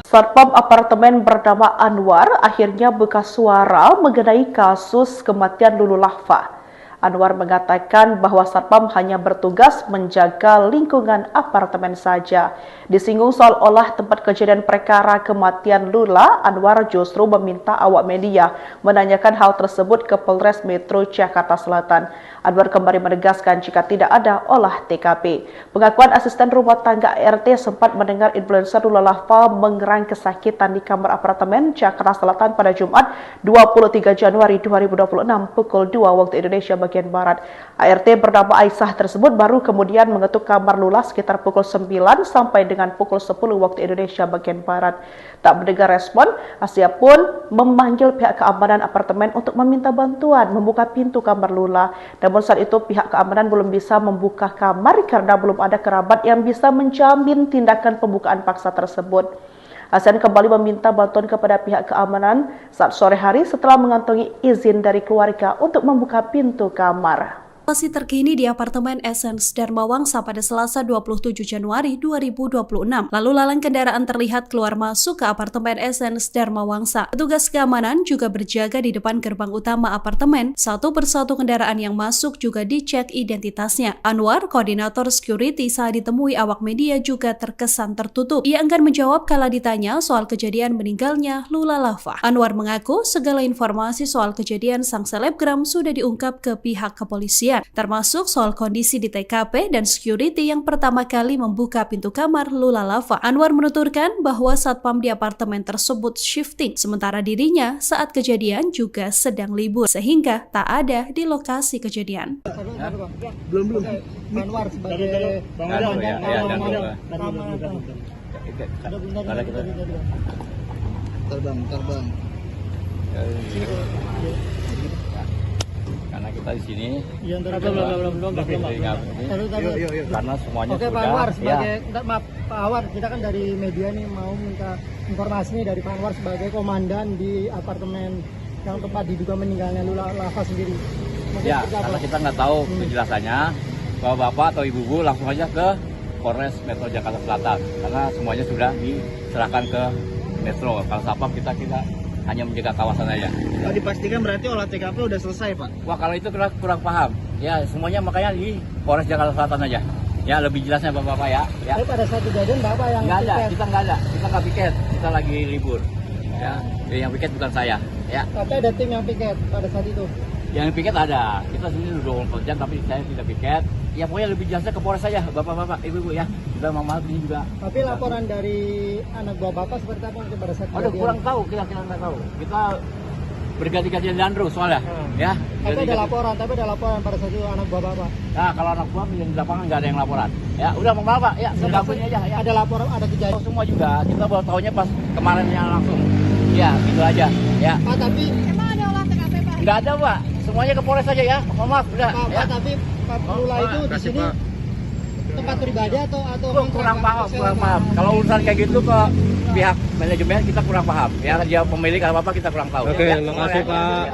Satpam apartemen bernama Anwar akhirnya buka suara mengenai kasus kematian Lulu Lahfa. Anwar mengatakan bahwa Satpam hanya bertugas menjaga lingkungan apartemen saja. Disinggung soal olah tempat kejadian perkara kematian Lula, Anwar justru meminta awak media menanyakan hal tersebut ke Polres Metro Jakarta Selatan. Anwar kembali menegaskan jika tidak ada olah TKP. Pengakuan asisten rumah tangga RT sempat mendengar influencer Lula Lahfa mengerang kesakitan di kamar apartemen Jakarta Selatan pada Jumat 23 Januari 2026 pukul 2 waktu Indonesia bagian Barat. ART bernama Aisyah tersebut baru kemudian mengetuk kamar Lula sekitar pukul 9 sampai dengan pukul 10 waktu Indonesia bagian Barat. Tak mendengar respon, Asia pun memanggil pihak keamanan apartemen untuk meminta bantuan membuka pintu kamar Lula. Namun saat itu pihak keamanan belum bisa membuka kamar karena belum ada kerabat yang bisa menjamin tindakan pembukaan paksa tersebut. Hasan kembali meminta bantuan kepada pihak keamanan saat sore hari setelah mengantongi izin dari keluarga untuk membuka pintu kamar. Situasi terkini di apartemen Essence Dharma Wangsa pada Selasa 27 Januari 2026. Lalu lalang kendaraan terlihat keluar masuk ke apartemen Essence Dharma Wangsa. Petugas keamanan juga berjaga di depan gerbang utama apartemen. Satu persatu kendaraan yang masuk juga dicek identitasnya. Anwar, koordinator security saat ditemui awak media juga terkesan tertutup. Ia enggan menjawab kala ditanya soal kejadian meninggalnya Lula Lahfa. Anwar mengaku segala informasi soal kejadian sang selebgram sudah diungkap ke pihak kepolisian, termasuk soal kondisi di TKP dan security yang pertama kali membuka pintu kamar Lula Lahfa. Anwar menuturkan bahwa satpam di apartemen tersebut shifting, sementara dirinya saat kejadian juga sedang libur, sehingga tak ada di lokasi kejadian. Belum. Oke, Pak Anwar sebagai komandan Bentar bang. Karena kita di sini Iya, belum. Yuk. karena semuanya Oke, sudah. Pak Anwar, Ya. sebagai maaf Pak Anwar, kita kan dari media nih mau minta informasi nih dari Pak Anwar sebagai komandan di apartemen yang tempat diduga meninggalnya Lula Lahfa sendiri. Mungkin Ya, seperti apa? karena kita nggak tahu kejelasannya, bahwa bapak atau ibu langsung aja ke Polres Metro Jakarta Selatan, karena semuanya sudah diserahkan ke Metro. Kalau Sapam kita hanya menjaga kawasan aja. Oh, dipastikan berarti olah TKP udah selesai pak? Wah, kalau itu kurang paham. Ya, semuanya makanya di Polres Jakarta Selatan aja. Ya, lebih jelasnya bapak-bapak ya. Ya. Tapi pada saat kejadian Bapak yang Nggak ada, piket. kita nggak piket, kita lagi libur. Ya, yang piket bukan saya. Ya, Tapi ada tim yang piket pada saat itu. yang piket ada. Kita sendiri udah 24 jam, tapi saya tidak piket. Ya, pokoknya lebih jelasnya ke Polres saja, bapak-bapak, ibu-ibu ya. Udah mama ini juga. Tapi laporan dari anak buah Bapak seperti apa mungkin pada saat Aduh, kejadian? kurang tahu, kita nggak tahu. Kita berganti-gantian dandru soalnya. Ya, Tapi ada laporan pada saat itu anak buah Bapak. Nah, kalau anak buah yang di lapangan nggak ada yang laporan. Ya, udah mau bapak, ya, sudah ini aja. Ya. Ada laporan, ada kejadian. Semua juga, kita baru tahunya pas kemarinnya langsung. Ya, gitu aja. Ya, Pak, tapi Emang ada olah TKP Pak? nggak ada pak. Semuanya ke Polres saja ya. Mohon maaf, udah. Pak, Ya. tapi Pak Lula itu di sini tempat pribadi atau Kurang paham. Kalau urusan kayak gitu ke pihak manajemen kita kurang paham. Ya dia pemilik apa kita kurang tahu. Oke, terima kasih Pak.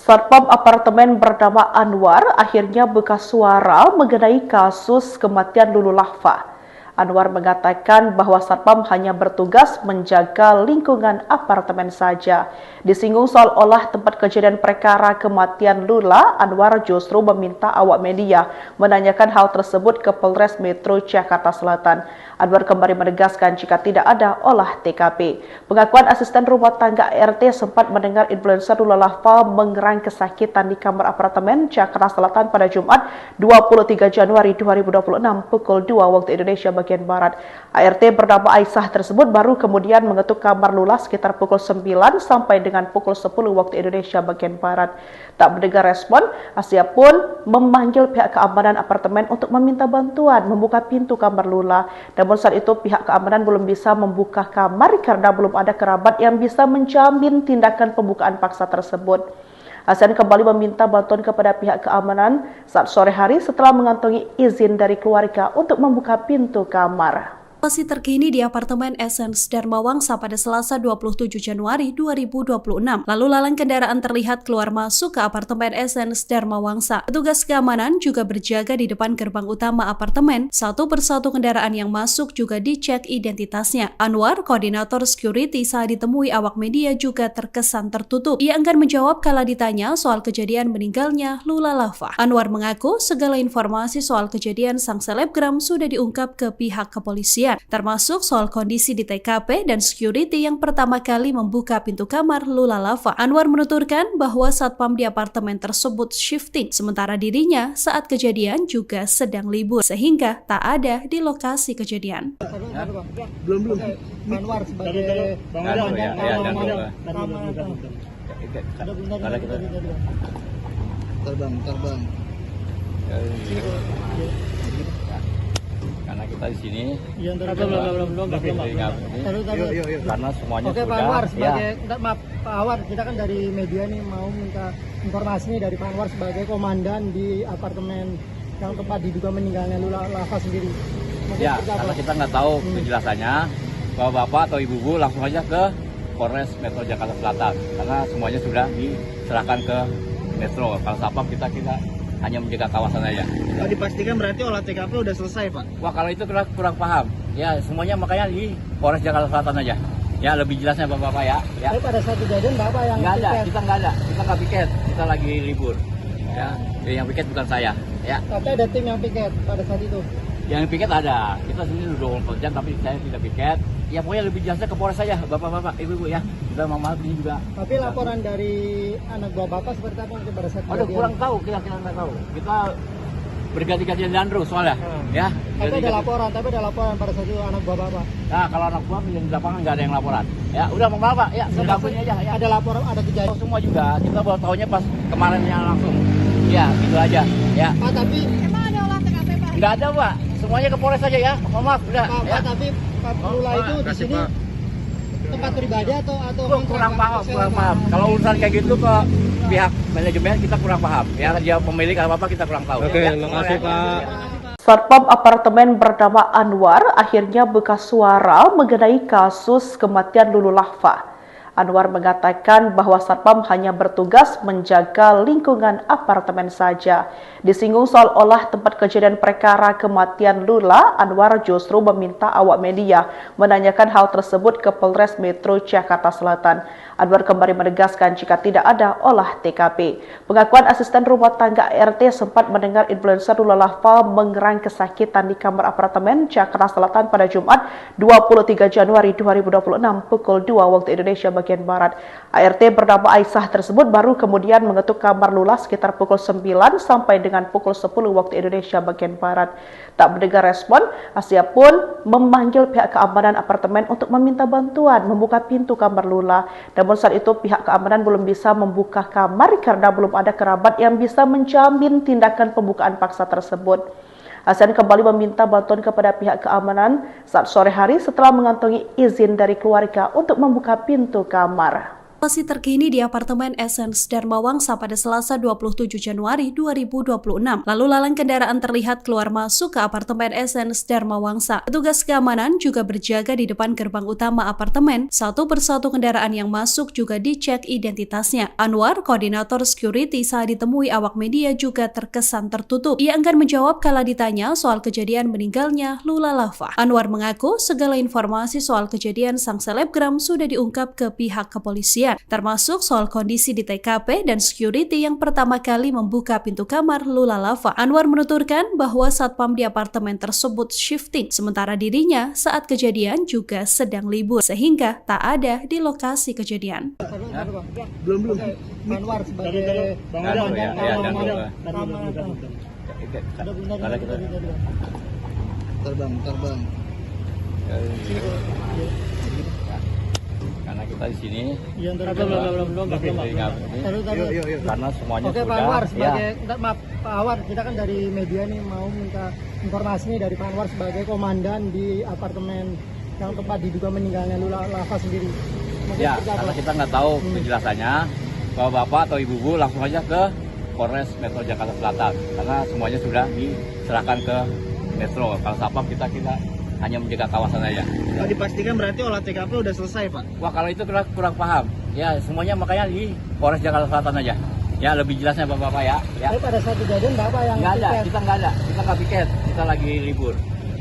Satpam apartemen bernama Anwar akhirnya buka suara mengenai kasus kematian Lulu Lahfa. Anwar mengatakan bahwa Satpam hanya bertugas menjaga lingkungan apartemen saja. Disinggung soal olah tempat kejadian perkara kematian Lula, Anwar justru meminta awak media menanyakan hal tersebut ke Polres Metro Jakarta Selatan. Anwar kembali menegaskan jika tidak ada olah TKP. Pengakuan asisten rumah tangga RT sempat mendengar influencer Lula Lahfa mengerang kesakitan di kamar apartemen Jakarta Selatan pada Jumat 23 Januari 2026 pukul 2 waktu Indonesia bagian Barat. ART bernama Aisyah tersebut baru kemudian mengetuk kamar Lula sekitar pukul 9 sampai dengan pukul 10 waktu Indonesia bagian Barat. Tak mendengar respon, Asia pun memanggil pihak keamanan apartemen untuk meminta bantuan membuka pintu kamar Lula. Namun saat itu pihak keamanan belum bisa membuka kamar karena belum ada kerabat yang bisa menjamin tindakan pembukaan paksa tersebut. Hasan kembali meminta bantuan kepada pihak keamanan saat sore hari setelah mengantongi izin dari keluarga untuk membuka pintu kamar. Situasi terkini di apartemen Essence Dharma Wangsa pada Selasa 27 Januari 2026. Lalu lalang kendaraan terlihat keluar masuk ke apartemen Essence Dharma Wangsa. Petugas keamanan juga berjaga di depan gerbang utama apartemen. Satu persatu kendaraan yang masuk juga dicek identitasnya. Anwar, koordinator security saat ditemui awak media juga terkesan tertutup. Ia enggan menjawab kala ditanya soal kejadian meninggalnya Lula Lahfa. Anwar mengaku segala informasi soal kejadian sang selebgram sudah diungkap ke pihak kepolisian, termasuk soal kondisi di TKP dan security yang pertama kali membuka pintu kamar Lula Lahfa. Anwar menuturkan bahwa satpam di apartemen tersebut shifting, sementara dirinya saat kejadian juga sedang libur, sehingga tak ada di lokasi kejadian. Belum. Anwar sebagai Terbang. Karena kita di sini Yang karena semuanya Oke, sudah Pak Anwar sebagai maaf Pak Anwar, kita kan dari media nih mau minta informasi nih dari Pak Anwar sebagai komandan di apartemen yang tempat diduga meninggalnya Lula Lahfa sendiri. ya karena kita nggak tahu penjelasannya, bahwa bapak atau ibu langsung aja ke Polres Metro Jakarta Selatan karena semuanya sudah diserahkan ke Metro. Kalau satpam kita hanya menjaga kawasan aja. Kalau dipastikan berarti olah TKP udah selesai, Pak. Wah, kalau itu kurang paham. Ya, semuanya makanya di Polres Jakarta Selatan aja. Ya, lebih jelasnya Bapak ya. Tapi pada saat kejadian Bapak yang Nggak ada, piket. kita nggak ada. Kita nggak piket, kita lagi libur. Ya, yang piket bukan saya. Ya, Tapi ada tim yang piket pada saat itu. yang piket ada. Kita sendiri 24 jam, tapi saya tidak piket. Ya, pokoknya lebih jelasnya ke Polres saja, Bapak-bapak, Ibu-ibu ya. Kita mama ini juga. Tapi laporan dari anak buah Bapak seperti apa mungkin pada saat Aduh, kejadian? kurang tahu, kita nggak tahu. Kita berganti-ganti dandru soalnya. Ya, Tapi ada laporan pada saat itu anak buah Bapak. Nah, kalau anak buah yang di lapangan nggak ada yang laporan. Ya, udah mau Bapak, ya, segabungnya aja. Ya. Ada laporan, ada kejadian. Semua juga, kita baru tahunya pas kemarinnya langsung. Ya, gitu aja. Ya, Pak, tapi Emang ada olah TKP, Pak? nggak ada Pak. Semuanya ke Polres aja ya. Mohon maaf, udah. Pak, Ya. tapi Pak Lula itu di sini tempat pribadi atau Kurang paham. Kalau urusan kayak gitu ke pihak manajemen kita kurang paham. Ya, dia pemilik apa kita kurang tahu. Oke, Ya. terima kasih, Pak. Satpam apartemen bernama Anwar akhirnya buka suara mengenai kasus kematian Lulu Lahfa. Anwar mengatakan bahwa Satpam hanya bertugas menjaga lingkungan apartemen saja. Disinggung soal olah tempat kejadian perkara kematian Lula, Anwar justru meminta awak media menanyakan hal tersebut ke Polres Metro Jakarta Selatan. Anwar kembali menegaskan jika tidak ada olah TKP. Pengakuan asisten rumah tangga RT sempat mendengar influencer Lula Lahfa mengerang kesakitan di kamar apartemen Jakarta Selatan pada Jumat 23 Januari 2026 pukul 2 waktu Indonesia bagian Barat. ART bernama Aisyah tersebut baru kemudian mengetuk kamar Lula sekitar pukul 9 sampai dengan pukul 10 waktu Indonesia bagian Barat. Tak mendengar respon, Asia pun memanggil pihak keamanan apartemen untuk meminta bantuan membuka pintu kamar Lula. Namun saat itu pihak keamanan belum bisa membuka kamar karena belum ada kerabat yang bisa menjamin tindakan pembukaan paksa tersebut. Hasan kembali meminta bantuan kepada pihak keamanan saat sore hari setelah mengantongi izin dari keluarga untuk membuka pintu kamar. Situasi terkini di apartemen Essence Dharma Wangsa pada Selasa 27 Januari 2026. Lalu lalang kendaraan terlihat keluar masuk ke apartemen Essence Dharma Wangsa. Petugas keamanan juga berjaga di depan gerbang utama apartemen. Satu persatu kendaraan yang masuk juga dicek identitasnya. Anwar, koordinator security, saat ditemui awak media juga terkesan tertutup. Ia enggan menjawab kala ditanya soal kejadian meninggalnya Lula Lava. Anwar mengaku segala informasi soal kejadian sang selebgram sudah diungkap ke pihak kepolisian, termasuk soal kondisi di TKP dan security yang pertama kali membuka pintu kamar Lula Lava. Anwar menuturkan bahwa satpam di apartemen tersebut shifting, sementara dirinya saat kejadian juga sedang libur, sehingga tak ada di lokasi kejadian. Belum. Anwar sebagai Bang komandan Ada kita. Terbang. Karena kita di sini Yang Belum. karena semuanya Oke, Pak sudah Anwar sebagai maaf Pak Anwar, kita kan dari media nih mau minta informasi nih dari Pak Anwar sebagai komandan di apartemen yang tempat diduga meninggalnya Lula Lava sendiri. Mungkin ya, seperti apa? karena kita nggak tahu penjelasannya, bapak atau ibu langsung aja ke Polres Metro Jakarta Selatan karena semuanya sudah diserahkan ke Metro. Kalau satpam kita hanya menjaga kawasan aja. Pak, dipastikan berarti olah TKP udah selesai, Pak. Wah, kalau itu kurang paham. Ya, semuanya makanya di Polres Jakarta Selatan aja. Ya, lebih jelasnya bapak-bapak ya. Tapi pada saat kejadian Bapak yang Nggak ada, piket. kita nggak piket, kita lagi libur.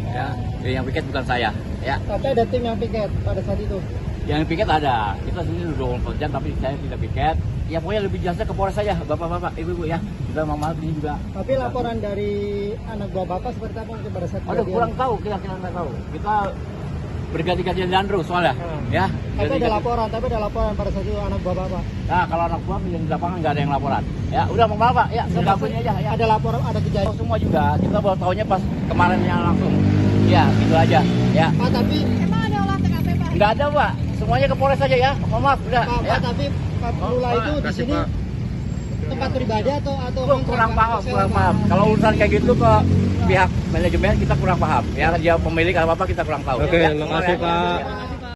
Ya, yang piket bukan saya. Ya, Tapi ada tim yang piket pada saat itu. yang piket ada. Kita sendiri 24 jam, tapi saya tidak piket. Ya, pokoknya lebih jelasnya ke Polres saja, bapak-bapak, ibu-ibu ya. Kita mama ini juga. Tapi laporan dari anak buah Bapak seperti apa mungkin pada saat Aduh, kejadian? kurang tahu, kita nggak tahu. Kita berganti-gantian dandru soalnya. Ya, Tapi ada ganti-ganti. laporan pada saat itu anak buah Bapak. Nah, kalau anak buah yang di lapangan nggak ada yang laporan. Ya, udah mau Pak. Ya, segabungnya aja. Ya. Ada laporan, ada kejadian. Semua juga. Kita baru tahunya pas kemarinnya langsung. Ya, gitu aja. Ya. Pak, tapi Emang ada olah TKP, Pak? Nggak ada, Pak. Semuanya ke Polres aja ya. Mohon maaf, udah. Pak, Ya. tapi Pak Lula itu di sini tempat pribadi atau Kurang paham. Kalau urusan kayak gitu ke pihak manajemen kita kurang paham. Ya, dia pemilik apa kita kurang tahu. Oke, Ya. makasih, Pak.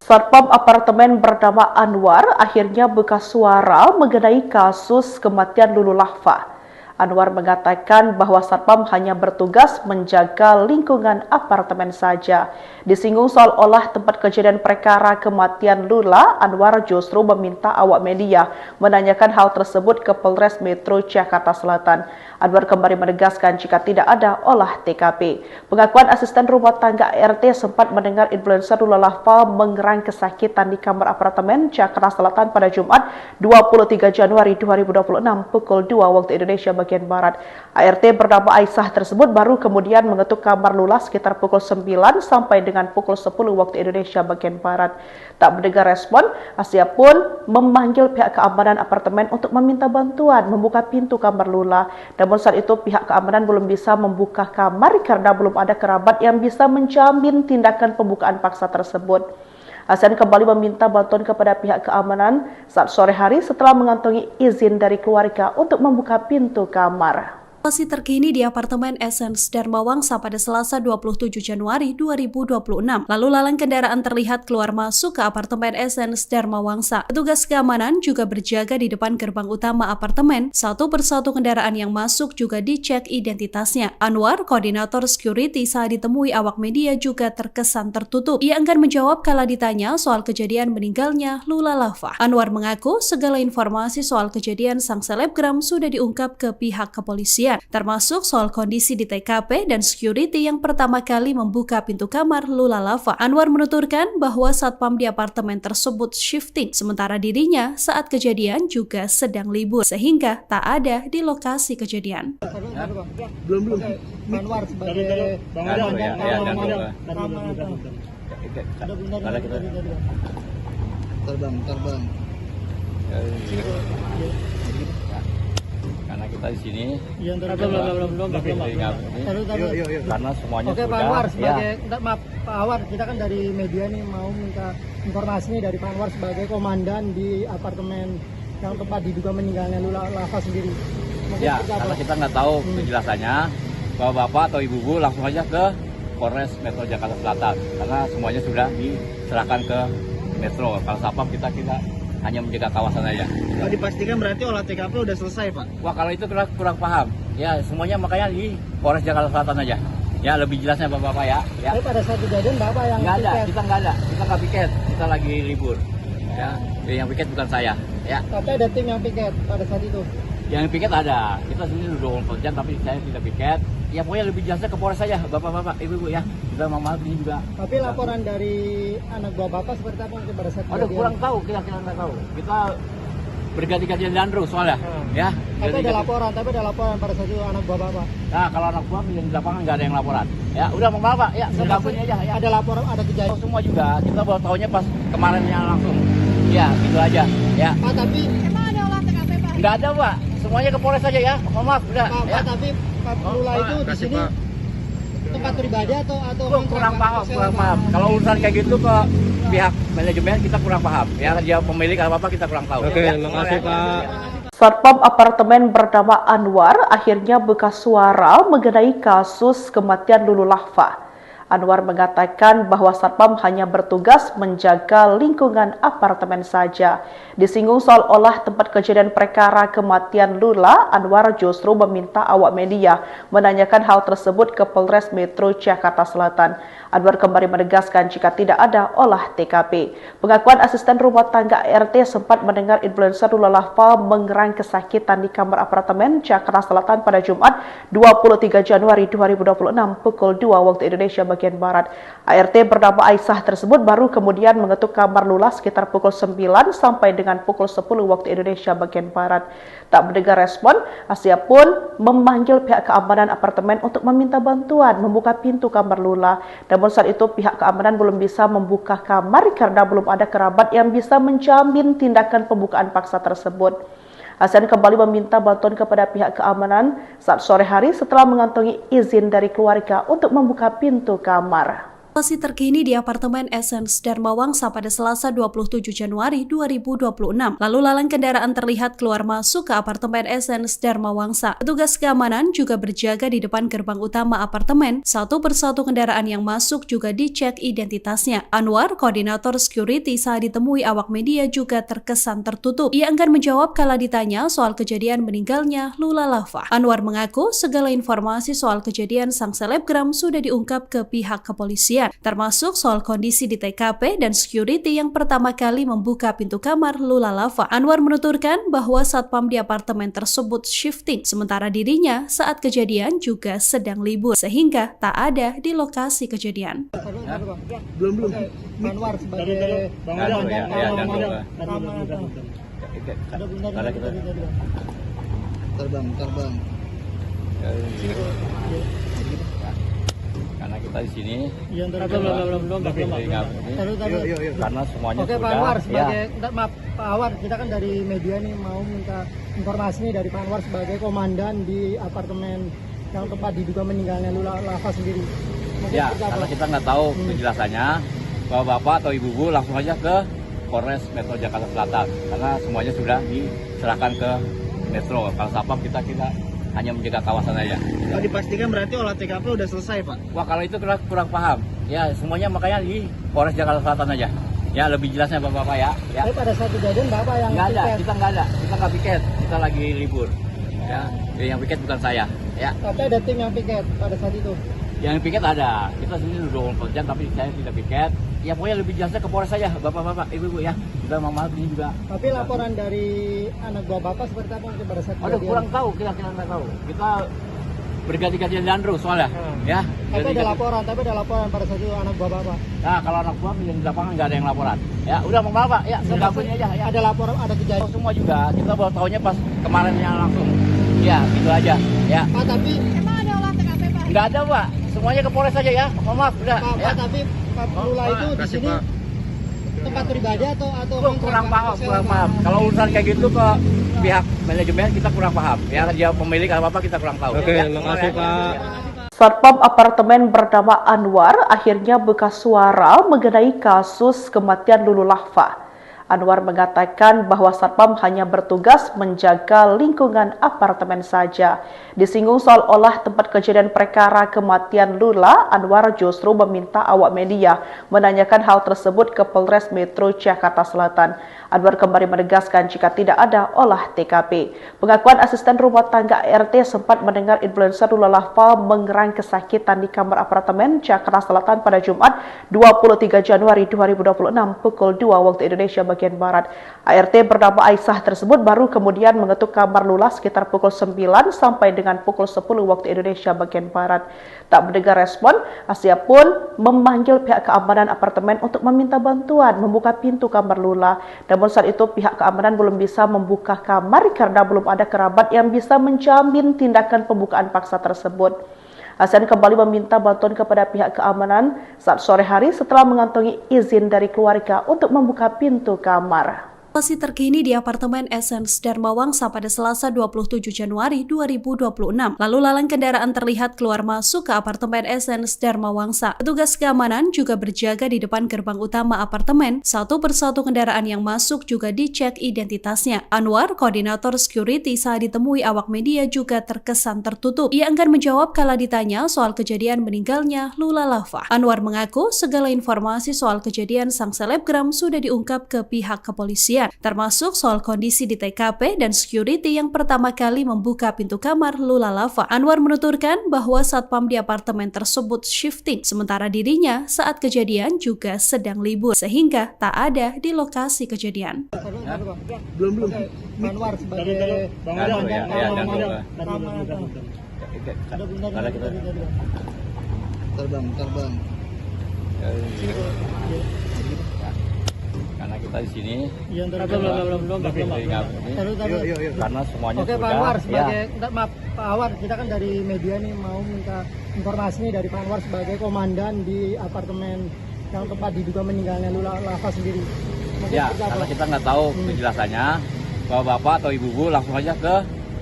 Satpam apartemen bernama Anwar akhirnya buka suara mengenai kasus kematian Lulu Lava. Anwar mengatakan bahwa satpam hanya bertugas menjaga lingkungan apartemen saja. Disinggung soal olah tempat kejadian perkara kematian Lula, Anwar justru meminta awak media menanyakan hal tersebut ke Polres Metro Jakarta Selatan. Anwar kembali menegaskan jika tidak ada olah TKP. Pengakuan asisten rumah tangga ART sempat mendengar influencer Lula Lava mengerang kesakitan di kamar apartemen Jakarta Selatan pada Jumat 23 Januari 2026 pukul 2 waktu Indonesia bagian Barat. ART bernama Aisyah tersebut baru kemudian mengetuk kamar Lula sekitar pukul 9 sampai dengan pukul 10 waktu Indonesia bagian Barat. Tak mendengar respon, Asia pun memanggil pihak keamanan apartemen untuk meminta bantuan membuka pintu kamar Lula. Namun saat itu pihak keamanan belum bisa membuka kamar karena belum ada kerabat yang bisa menjamin tindakan pembukaan paksa tersebut. Hasan kembali meminta bantuan kepada pihak keamanan saat sore hari setelah mengantongi izin dari keluarga untuk membuka pintu kamar. Situasi terkini di apartemen Essence Dharma Wangsa pada Selasa 27 Januari 2026. Lalu lalang kendaraan terlihat keluar masuk ke apartemen Essence Dharma Wangsa. Petugas keamanan juga berjaga di depan gerbang utama apartemen. Satu persatu kendaraan yang masuk juga dicek identitasnya. Anwar, koordinator security, saat ditemui awak media juga terkesan tertutup. Ia enggan menjawab kala ditanya soal kejadian meninggalnya Lula Lava. Anwar mengaku segala informasi soal kejadian sang selebgram sudah diungkap ke pihak kepolisian, termasuk soal kondisi di TKP dan security yang pertama kali membuka pintu kamar Lula Lava. Anwar menuturkan bahwa satpam di apartemen tersebut shifting, sementara dirinya saat kejadian juga sedang libur, sehingga tak ada di lokasi kejadian. Belum. Pak Anwar sebagai komandan Ada kita. Terbang. Karena kita di sini yang Belum. karena semuanya Oke, Pak sudah. Anwar Ya. sebagai maaf Pak Anwar, kita kan dari media nih mau minta informasi nih dari Pak Anwar sebagai komandan di apartemen yang tempat diduga meninggalnya Lula Lava sendiri. Mungkin Ya, seperti apa? karena kita nggak tahu penjelasannya, bapak atau ibu langsung aja ke Polres Metro Jakarta Selatan karena semuanya sudah diserahkan ke Metro. Kalau satpam kita hanya menjaga kawasan aja. Oh, dipastikan berarti olah TKP udah selesai, Pak? Wah, kalau itu kurang paham. Ya, semuanya makanya di Polres Jakarta Selatan aja. Ya, lebih jelasnya Bapak-Bapak ya. Tapi pada saat kejadian Bapak yang Nggak ada, piket. kita nggak piket, kita lagi libur. Ya, yang piket bukan saya. Ya, Tapi ada tim yang piket pada saat itu. yang piket ada. Kita sendiri udah 24 jam, tapi saya tidak piket. Ya, pokoknya lebih jelasnya ke Polres saja, Bapak-Bapak, Ibu-ibu ya. Kita maaf ini juga. Tapi laporan dari anak buah Bapak seperti apa mungkin pada saat Aduh, kejadian? kurang tahu, kita nggak tahu. Kita berganti-ganti dandru soalnya. Ya, Tapi ada ganti-ganti. laporan pada saat itu anak buah Bapak. Nah, kalau anak buah yang di lapangan nggak ada yang laporan. Ya, udah mau Pak, ya, sedapunya aja. Ya. Ada laporan, ada kejadian. Semua juga, kita baru tahunya pas kemarinnya langsung. Ya, gitu aja. Ya, Pak, tapi Emang ada olah TKP, Pak? nggak ada Pak. Semuanya ke Polres saja ya. Mohon maaf, udah. Pak, Ya. tapi Pak Lula itu di sini tempat pribadi atau Kurang paham. Kalau urusan kayak gitu ke pihak manajemen kita kurang paham. Ya, dia pemilik apa kita kurang tahu. Oke, Ya, makasih, Pak. Satpam apartemen bernama Anwar akhirnya buka suara mengenai kasus kematian Lulu Lahfa. Anwar mengatakan bahwa Satpam hanya bertugas menjaga lingkungan apartemen saja. Disinggung soal olah tempat kejadian perkara kematian Lula, Anwar justru meminta awak media menanyakan hal tersebut ke Polres Metro Jakarta Selatan. Anwar kembali menegaskan jika tidak ada olah TKP. Pengakuan asisten rumah tangga RT sempat mendengar influencer Lula Lahfa mengerang kesakitan di kamar apartemen Jakarta Selatan pada Jumat 23 Januari 2026 pukul 2 waktu Indonesia bagian Barat. ART bernama Aisyah tersebut baru kemudian mengetuk kamar Lula sekitar pukul 9 sampai dengan pukul 10 waktu Indonesia bagian Barat. Tak mendengar respon, Asia pun memanggil pihak keamanan apartemen untuk meminta bantuan membuka pintu kamar Lula. Namun saat itu pihak keamanan belum bisa membuka kamar karena belum ada kerabat yang bisa menjamin tindakan pembukaan paksa tersebut. Hasan kembali meminta bantuan kepada pihak keamanan saat sore hari setelah mengantongi izin dari keluarga untuk membuka pintu kamar. Situasi terkini di apartemen Essence Dharma Wangsa pada Selasa 27 Januari 2026. Lalu lalang kendaraan terlihat keluar masuk ke apartemen Essence Dharma Wangsa. Petugas keamanan juga berjaga di depan gerbang utama apartemen. Satu persatu kendaraan yang masuk juga dicek identitasnya. Anwar, koordinator security saat ditemui awak media juga terkesan tertutup. Ia enggan menjawab kala ditanya soal kejadian meninggalnya Lula Lahfa. Anwar mengaku segala informasi soal kejadian sang selebgram sudah diungkap ke pihak kepolisian, termasuk soal kondisi di TKP dan security yang pertama kali membuka pintu kamar Lula Lahfa. Anwar menuturkan bahwa satpam di apartemen tersebut shifting, sementara dirinya saat kejadian juga sedang libur, sehingga tak ada di lokasi kejadian. Belum. Anwar sebagai Dandru, ya, dandru. Ada kita. Terbang. Karena kita di sini yang Belum. karena semuanya Oke, sudah Pak Anwar sebagai ya. maaf Pak Anwar, kita kan dari media nih mau minta informasi nih dari Pak Anwar sebagai komandan di apartemen yang tempat diduga meninggalnya Lula Lahfa sendiri. Mungkin Ya, seperti apa? karena kita nggak tahu penjelasannya, Bapak atau Ibu langsung aja ke Polres Metro Jakarta Selatan karena semuanya sudah diserahkan ke Metro. Kalau Satpam kita hanya menjaga kawasan aja. Oh, dipastikan berarti olah TKP udah selesai, Pak? Wah, kalau itu kurang paham. Ya, semuanya makanya di Polres Jakarta Selatan aja. Ya, lebih jelasnya Bapak-Bapak ya. Ya. Tapi pada saat kejadian Bapak yang Nggak ada, piket. kita nggak piket, kita lagi libur. Ya, yang piket bukan saya. Ya, Tapi ada tim yang piket pada saat itu. yang piket ada. Kita sendiri udah 24 jam, tapi saya tidak piket. Ya, pokoknya lebih jelasnya ke Polres saja, Bapak-Bapak, Ibu-ibu ya. Kita maaf ini juga. Tapi laporan dari anak buah Bapak seperti apa mungkin pada saat Aduh, kejadian? kurang tahu, kita nggak tahu. Kita berganti-ganti dandru soalnya. Ya, Tapi ada laporan pada saat itu anak buah Bapak. Nah, kalau anak buah yang di lapangan nggak ada yang laporan. Ya, udah mau Pak, ya, sedapunya aja. Ya. Ada laporan, ada kejadian. Semua juga, kita baru tahunya pas kemarinnya langsung. Ya, gitu aja. Ya, Pak, tapi Emang ada olah TKP, Pak? nggak ada Pak. Semuanya ke Polres saja ya. Mohon maaf, udah. Pak, Ya. tapi Pak Lula itu di sini tempat pribadi atau Kurang paham. Kalau urusan kayak gitu ke pihak manajemen kita kurang paham. Ya, dia pemilik apa kita kurang tahu. Oke, Ya. makasih, Pak. Satpam apartemen bernama Anwar akhirnya buka suara mengenai kasus kematian Lulu Lahfa. Anwar mengatakan bahwa Satpam hanya bertugas menjaga lingkungan apartemen saja. Disinggung soal olah tempat kejadian perkara kematian Lula, Anwar justru meminta awak media menanyakan hal tersebut ke Polres Metro Jakarta Selatan. Anwar kembali menegaskan jika tidak ada olah TKP. Pengakuan asisten rumah tangga RT sempat mendengar influencer Lula Lava mengerang kesakitan di kamar apartemen Jakarta Selatan pada Jumat 23 Januari 2026 pukul 2 waktu Indonesia bagian Barat. ART bernama Aisyah tersebut baru kemudian mengetuk kamar Lula sekitar pukul 9 sampai dengan pukul 10 waktu Indonesia bagian Barat. Tak mendengar respon, Asia pun memanggil pihak keamanan apartemen untuk meminta bantuan membuka pintu kamar Lula. Namun saat itu pihak keamanan belum bisa membuka kamar karena belum ada kerabat yang bisa menjamin tindakan pembukaan paksa tersebut. Hasan kembali meminta bantuan kepada pihak keamanan saat sore hari setelah mengantongi izin dari keluarga untuk membuka pintu kamar. Situasi terkini di apartemen Essence Dharma Wangsa pada Selasa 27 Januari 2026. Lalu lalang kendaraan terlihat keluar masuk ke apartemen Essence Dharma Wangsa. Petugas keamanan juga berjaga di depan gerbang utama apartemen. Satu persatu kendaraan yang masuk juga dicek identitasnya. Anwar, koordinator security saat ditemui awak media juga terkesan tertutup. Ia enggan menjawab kala ditanya soal kejadian meninggalnya Lula Lava. Anwar mengaku segala informasi soal kejadian sang selebgram sudah diungkap ke pihak kepolisian, termasuk soal kondisi di TKP dan security yang pertama kali membuka pintu kamar Lula Lava. Anwar menuturkan bahwa satpam di apartemen tersebut shifting, sementara dirinya saat kejadian juga sedang libur, sehingga tak ada di lokasi kejadian. Belum. Anwar sebagai Terbang. Karena kita di sini belum. karena semuanya Oke, sudah Pak Anwar sebagai maaf Pak Anwar, kita kan dari media nih mau minta informasi nih dari Pak Anwar sebagai komandan di apartemen yang tempat diduga meninggalnya Lula Lava sendiri. Mungkin ya, seperti apa? karena kita nggak tahu penjelasannya, bapak atau ibu langsung aja ke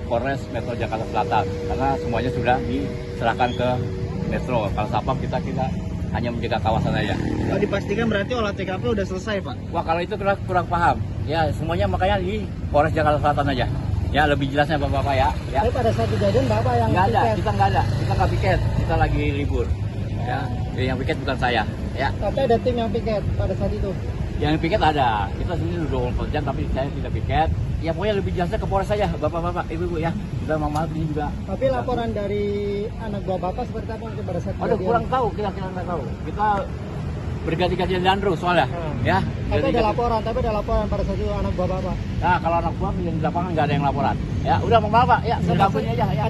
Polres Metro Jakarta Selatan karena semuanya sudah diserahkan ke Metro. Kalau Satpam kita hanya menjaga kawasan aja. Kalau dipastikan berarti olah TKP udah selesai, Pak. Wah, kalau itu kurang paham. Ya, semuanya makanya di Polres Jakarta Selatan aja. Ya, lebih jelasnya bapak-bapak ya. Tapi pada saat kejadian Bapak yang Nggak ada, piket. kita nggak piket. Kita lagi libur. Ya, yang piket bukan saya. Ya, Tapi ada tim yang piket pada saat itu. yang piket ada. Kita sendiri 24 jam, tapi saya tidak piket. Ya, pokoknya lebih jelasnya ke Polres saja, bapak-bapak, ibu-ibu ya. Kita mama ini juga. Tapi laporan dari anak buah Bapak seperti apa mungkin pada saat Aduh, kejadian? kurang tahu, kita nggak tahu. Kita berganti-gantian dandru soalnya. Ya, Tapi ada laporan pada saat itu anak buah Bapak. Nah, kalau anak buah yang di lapangan nggak ada yang laporan. Ya, udah mau apa? Ya, saya aja. Ya.